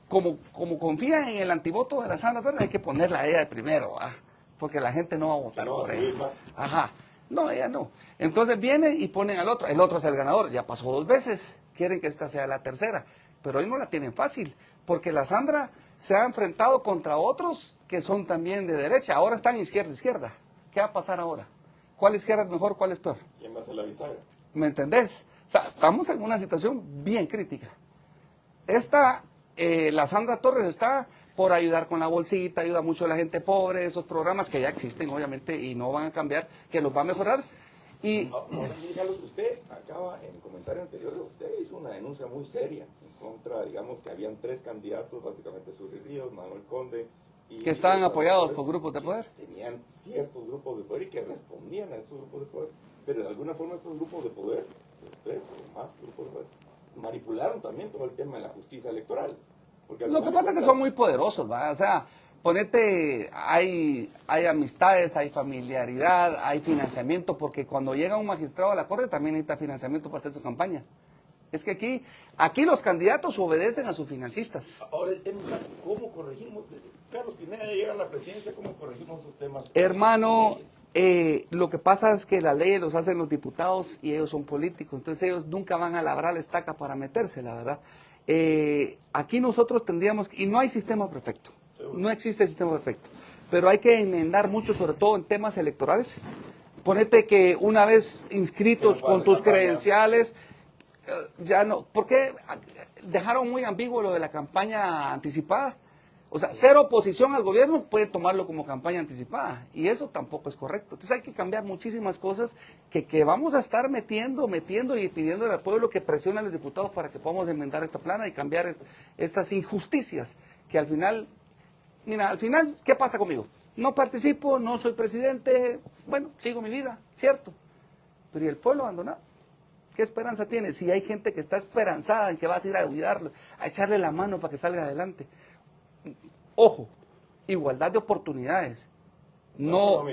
Como confían en el antivoto de la Sandra Torres, hay que ponerla a ella de primero, ¿va? Porque la gente no va a votar por ella. Ajá. No, ella no. Entonces vienen y ponen al otro. El otro es el ganador. Ya pasó 2 veces. Quieren que esta sea la tercera. Pero hoy no la tienen fácil. Porque la Sandra se ha enfrentado contra otros que son también de derecha. Ahora están izquierda. ¿Qué va a pasar ahora? ¿Cuál izquierda es mejor? ¿Cuál es peor? ¿Quién va a ser la bisagra? ¿Me entendés? O sea, estamos en una situación bien crítica. La Sandra Torres está por ayudar con la bolsita, ayuda mucho a la gente pobre, esos programas que ya existen obviamente y no van a cambiar, que los va a mejorar. Y Ahora, Carlos, usted acaba, en el comentario anterior, usted hizo una denuncia muy seria en contra, digamos, que habían 3 candidatos, básicamente Surri Ríos, Manuel Conde, y que estaban apoyados por grupos de poder. Tenían ciertos grupos de poder y que respondían a esos grupos de poder, pero de alguna forma estos grupos de poder, los 3 o más grupos de poder, manipularon también todo el tema de la justicia electoral. Lo que pasa es que son muy poderosos, ¿va? O sea, ponete, hay amistades, hay familiaridad, hay financiamiento, porque cuando llega un magistrado a la corte también necesita financiamiento para hacer su campaña. Es que aquí los candidatos obedecen a sus financistas. Ahora el tema es cómo corregimos. Carlos Pineda llega a la presidencia, ¿cómo corregimos esos temas? Hermano, lo que pasa es que las leyes los hacen los diputados y ellos son políticos, entonces ellos nunca van a labrar la estaca para meterse, la verdad. Aquí nosotros tendríamos, y no hay sistema perfecto, no existe sistema perfecto, pero hay que enmendar mucho, sobre todo en temas electorales. Ponete que una vez inscritos con tus credenciales, ya no, porque dejaron muy ambiguo lo de la campaña anticipada. O sea, ser oposición al gobierno puede tomarlo como campaña anticipada y eso tampoco es correcto. Entonces hay que cambiar muchísimas cosas que vamos a estar metiendo y pidiendo al pueblo que presione a los diputados para que podamos enmendar esta plana y cambiar estas injusticias que al final, mira, al final, ¿qué pasa conmigo? No participo, no soy presidente, bueno, sigo mi vida, cierto, pero ¿y el pueblo abandonado? ¿Qué esperanza tiene? Si hay gente que está esperanzada en que vas a ir a ayudarlo, a echarle la mano para que salga adelante. Ojo, igualdad de oportunidades, no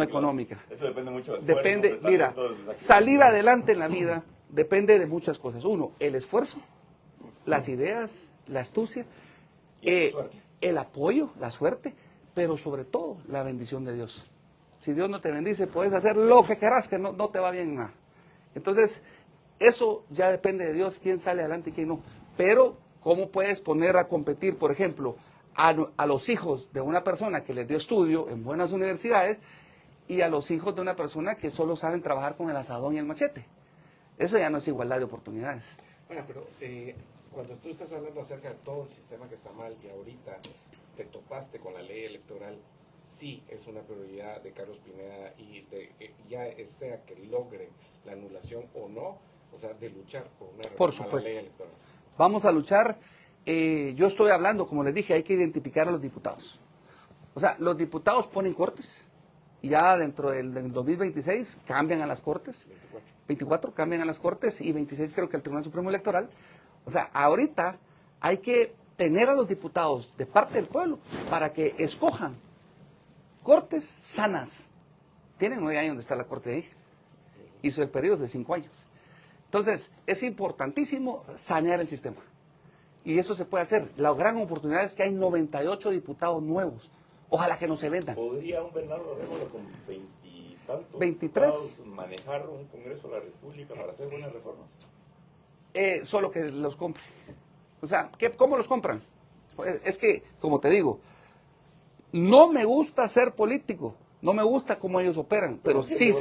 económica. Eso depende mucho del Depende, mira, salir adelante en la vida depende de muchas cosas. Uno, el esfuerzo, las ideas, la astucia, el apoyo, la suerte, pero sobre todo la bendición de Dios. Si Dios no te bendice, puedes hacer lo que quieras, que no te va bien nada. Entonces, eso ya depende de Dios, quién sale adelante y quién no. Pero, ¿cómo puedes poner a competir, por ejemplo, a los hijos de una persona que les dio estudio en buenas universidades y a los hijos de una persona que solo saben trabajar con el asadón y el machete? Eso ya no es igualdad de oportunidades. Bueno, pero cuando tú estás hablando acerca de todo el sistema que está mal y ahorita te topaste con la ley electoral, sí es una prioridad de Carlos Pineda y ya sea que logre la anulación o no, o sea, de luchar por una Por reforma a la supuesto. ley electoral. Vamos a luchar. Yo estoy hablando, como les dije, hay que identificar a los diputados. O sea, los diputados ponen cortes, y ya dentro del 2026 cambian a las cortes, 24 cambian a las cortes y 26 creo que el Tribunal Supremo Electoral. O sea, ahorita hay que tener a los diputados de parte del pueblo para que escojan cortes sanas. Tienen 9 años de estar la corte ahí, hizo el periodo de 5 años. Entonces, es importantísimo sanear el sistema. Y eso se puede hacer. La gran oportunidad es que hay 98 diputados nuevos. Ojalá que no se vendan. ¿Podría un Bernardo Rémolo con 20 y tantos 23 diputados manejar un Congreso de la República para hacer buenas reformas? Solo que los compre. O sea, ¿cómo los compran? Pues es que, como te digo, no me gusta ser político, no me gusta cómo ellos operan, pero sí,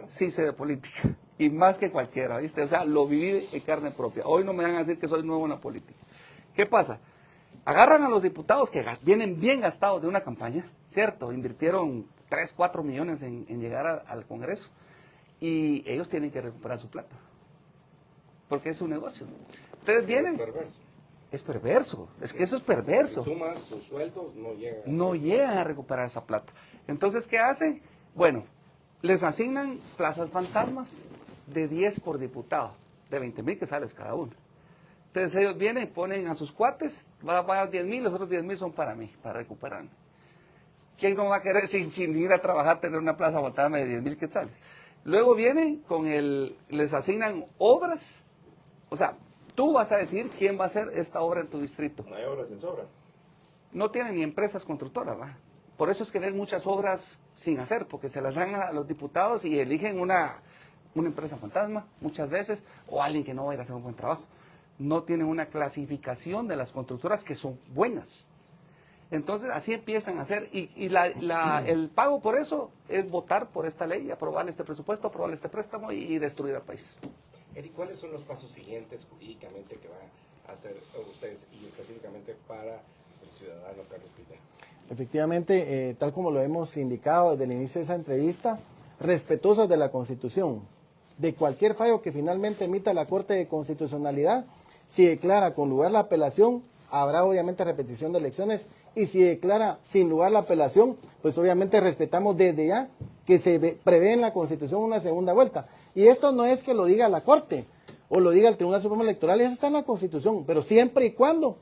sí sé de política, y más que cualquiera, ¿viste? O sea, lo viví en carne propia. Hoy no me van a decir que soy nuevo en la política. ¿Qué pasa? Agarran a los diputados que vienen bien gastados de una campaña, ¿cierto? Invirtieron 3, 4 millones en llegar al Congreso, y ellos tienen que recuperar su plata, porque es un negocio. Ustedes vienen... Es perverso, es que eso es perverso. Si sumas sus sueldos, no llegan a recuperar esa plata. Entonces, ¿qué hacen? Bueno, les asignan plazas fantasmas de 10 por diputado, de 20,000 que sales cada uno. Entonces ellos vienen, ponen a sus cuates, van a pagar 10,000, los otros 10,000 son para mí, para recuperarme. ¿Quién no va a querer sin ir a trabajar tener una plaza fantasma de 10,000 quetzales? Luego vienen les asignan obras, o sea, tú vas a decidir quién va a hacer esta obra en tu distrito. No hay obras en sobra. No tienen ni empresas constructoras, ¿va? Por eso es que ves muchas obras sin hacer, porque se las dan a los diputados y eligen una empresa fantasma, muchas veces, o alguien que no va a ir a hacer un buen trabajo. No tienen una clasificación de las constructoras que son buenas. Entonces, así empiezan a hacer, y el pago por eso es votar por esta ley, aprobar este presupuesto, aprobar este préstamo y destruir al país. Eric, ¿cuáles son los pasos siguientes jurídicamente que van a hacer ustedes y específicamente para el ciudadano Carlos Pineda? Efectivamente, tal como lo hemos indicado desde el inicio de esa entrevista, respetuosos de la Constitución, de cualquier fallo que finalmente emita la Corte de Constitucionalidad, si declara con lugar la apelación, habrá obviamente repetición de elecciones, y si declara sin lugar la apelación, pues obviamente respetamos desde ya que se prevé en la Constitución una segunda vuelta. Y esto no es que lo diga la Corte o lo diga el Tribunal Supremo Electoral, eso está en la Constitución, pero siempre y cuando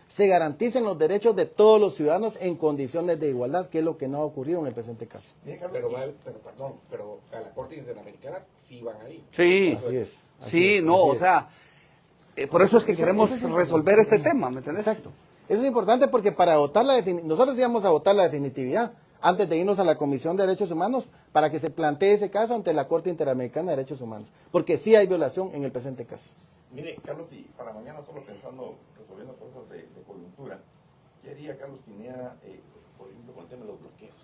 se garanticen los derechos de todos los ciudadanos en condiciones de igualdad, que es lo que no ha ocurrido en el presente caso. Pero a la Corte Interamericana sí van ahí. Sí, así es. O sea, por eso es que queremos resolver este tema, ¿me entiendes? Exacto. Eso es importante porque para votar nosotros íbamos a votar la definitividad antes de irnos a la Comisión de Derechos Humanos para que se plantee ese caso ante la Corte Interamericana de Derechos Humanos, porque sí hay violación en el presente caso. Mire, Carlos, y para mañana solo pensando, resolviendo cosas de coyuntura, ¿qué haría Carlos Pineda, por ejemplo, con el tema de los bloqueos?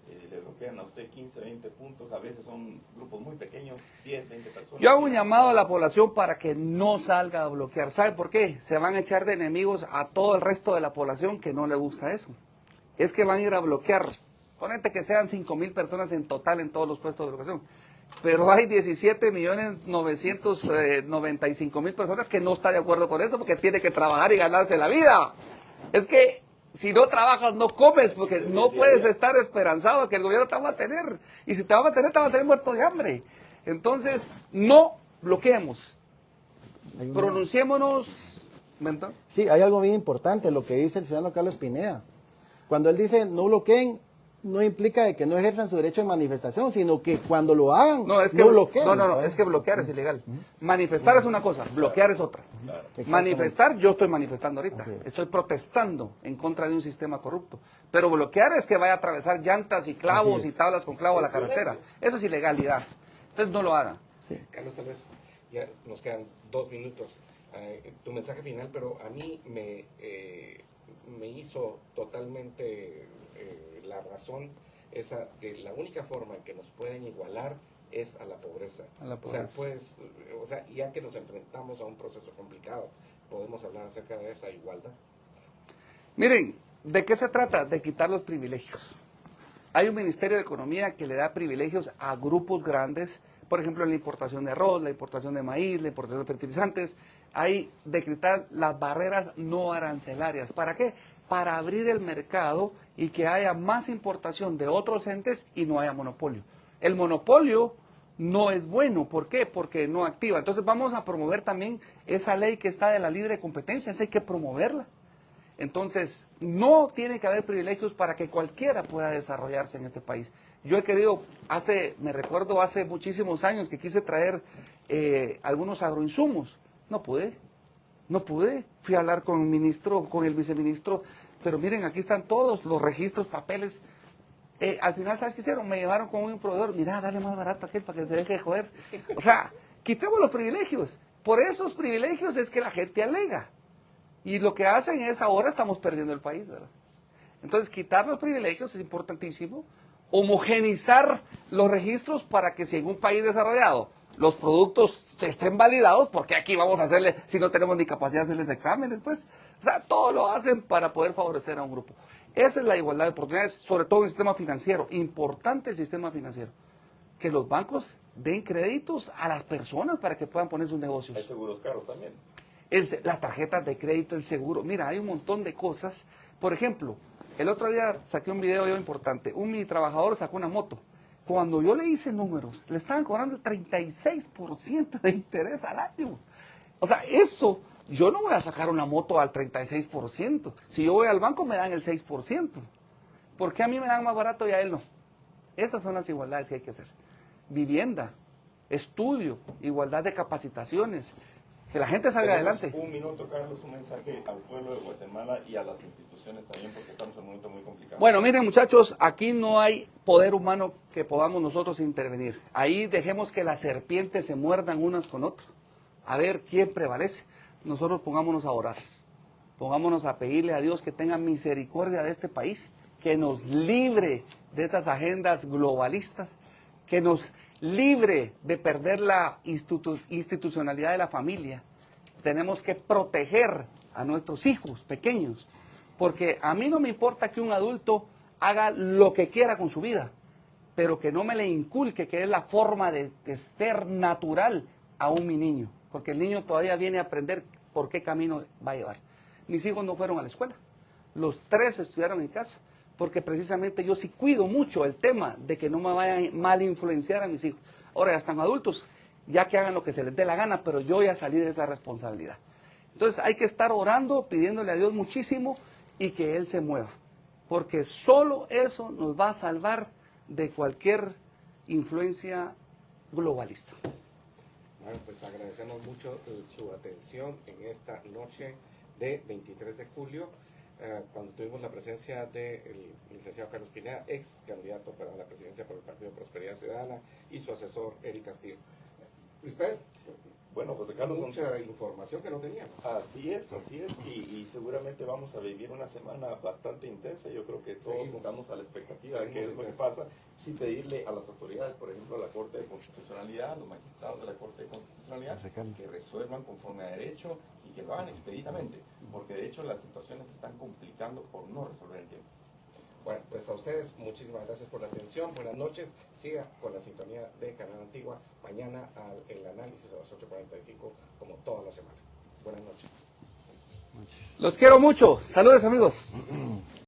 Le bloquean a usted 15, 20 puntos, a veces son grupos muy pequeños, 10, 20 personas. Yo hago un llamado a la población para que no salga a bloquear. ¿Sabe por qué? Se van a echar de enemigos a todo el resto de la población que no le gusta eso. Es que van a ir a bloquear. Ponete que sean 5,000 personas en total en todos los puestos de educación. Pero hay 17,995,000 personas que no están de acuerdo con eso porque tiene que trabajar y ganarse la vida. Es que si no trabajas no comes porque no puedes estar esperanzado que el gobierno te va a tener. Y si te va a mantener muerto de hambre. Entonces, no bloqueemos. Pronunciémonos. ¿Mentor? Sí, hay algo bien importante, lo que dice el ciudadano Carlos Pineda. Cuando él dice no bloqueen, no implica de que no ejerzan su derecho de manifestación, sino que cuando lo hagan, no bloqueen. No, es que bloquear es ilegal. Manifestar es una cosa, bloquear es otra. Manifestar, yo estoy manifestando ahorita, estoy protestando en contra de un sistema corrupto. Pero bloquear es que vaya a atravesar llantas y clavos y tablas con clavo a la carretera. Eso es ilegalidad. Entonces no lo hagan. Sí. Carlos, tal vez ya nos quedan 2 minutos. Tu mensaje final, pero a mí me hizo totalmente la razón esa que la única forma en que nos pueden igualar es a la pobreza. O sea, ya que nos enfrentamos a un proceso complicado, podemos hablar acerca de esa igualdad. Miren, ¿De qué se trata? De quitar los privilegios. Hay un Ministerio de Economía que le da privilegios a grupos grandes, por ejemplo, en la importación de arroz, la importación de maíz, la importación de fertilizantes. Hay de quitar las barreras no arancelarias. ¿Para qué? Para abrir el mercado y que haya más importación de otros entes y no haya monopolio. El monopolio no es bueno. ¿Por qué? Porque no activa. Entonces vamos a promover también esa ley que está de la libre competencia, esa hay que promoverla. Entonces, no tiene que haber privilegios para que cualquiera pueda desarrollarse en este país. Yo he querido, me recuerdo hace muchísimos años que quise traer algunos agroinsumos. No pude. Fui a hablar con el ministro, con el viceministro, pero miren, aquí están todos los registros, papeles. Al final, ¿sabes qué hicieron? Me llevaron con un proveedor, mira, dale más barato a aquel para que te deje de joder. O sea, quitemos los privilegios. Por esos privilegios es que la gente alega. Y lo que hacen es, ahora estamos perdiendo el país, ¿verdad? Entonces, quitar los privilegios es importantísimo. Homogenizar los registros para que si en un país desarrollado los productos se estén validados, porque aquí vamos a hacerle, si no tenemos ni capacidad de hacerles exámenes, pues. O sea, todo lo hacen para poder favorecer a un grupo. Esa es la igualdad de oportunidades, sobre todo en el sistema financiero. Importante el sistema financiero. Que los bancos den créditos a las personas para que puedan poner sus negocios. Hay seguros caros también. Las tarjetas de crédito, el seguro. Mira, hay un montón de cosas. Por ejemplo, el otro día saqué un video yo importante. Mi trabajador sacó una moto. Cuando yo le hice números, le estaban cobrando el 36% de interés al año. O sea, eso, yo no voy a sacar una moto al 36%. Si yo voy al banco me dan el 6%. ¿Por qué a mí me dan más barato y a él no? Esas son las igualdades que hay que hacer. Vivienda, estudio, igualdad de capacitaciones. Que la gente salga adelante. Un minuto, Carlos, un mensaje al pueblo de Guatemala y a las instituciones también, porque estamos en un momento muy complicado. Bueno, miren muchachos, aquí no hay poder humano que podamos nosotros intervenir. Ahí dejemos que las serpientes se muerdan unas con otras. A ver quién prevalece. Nosotros pongámonos a orar. Pongámonos a pedirle a Dios que tenga misericordia de este país, que nos libre de esas agendas globalistas, que nos libre de perder la institucionalidad de la familia. Tenemos que proteger a nuestros hijos pequeños, porque a mí no me importa que un adulto haga lo que quiera con su vida, pero que no me le inculque que es la forma de ser natural a mi niño, porque el niño todavía viene a aprender por qué camino va a llevar. Mis hijos no fueron a la escuela, los 3 estudiaron en casa, porque precisamente yo sí cuido mucho el tema de que no me vayan a mal influenciar a mis hijos. Ahora ya están adultos, ya que hagan lo que se les dé la gana, pero yo ya salí de esa responsabilidad. Entonces hay que estar orando, pidiéndole a Dios muchísimo y que Él se mueva, porque solo eso nos va a salvar de cualquier influencia globalista. Bueno, pues agradecemos mucho su atención en esta noche de 23 de julio. Cuando tuvimos la presencia del licenciado Carlos Pineda, ex candidato para la presidencia por el Partido Prosperidad Ciudadana, y su asesor Eric Castillo. Lisbeth, bueno, José Carlos, mucha información que no teníamos. Así es, y seguramente vamos a vivir una semana bastante intensa. Yo creo que todos estamos a la expectativa de qué es lo que pasa, sin pedirle a las autoridades, por ejemplo, a la Corte de Constitucionalidad, a los magistrados de la Corte de Constitucionalidad, que resuelvan conforme a derecho y que lo hagan expeditamente, porque de hecho las situaciones se están complicando por no resolver el tiempo. Bueno, pues a ustedes muchísimas gracias por la atención, buenas noches, siga con la sintonía de Canal Antigua, mañana el análisis a las 8:45 como toda la semana. Buenas noches. Los quiero mucho, saludos amigos.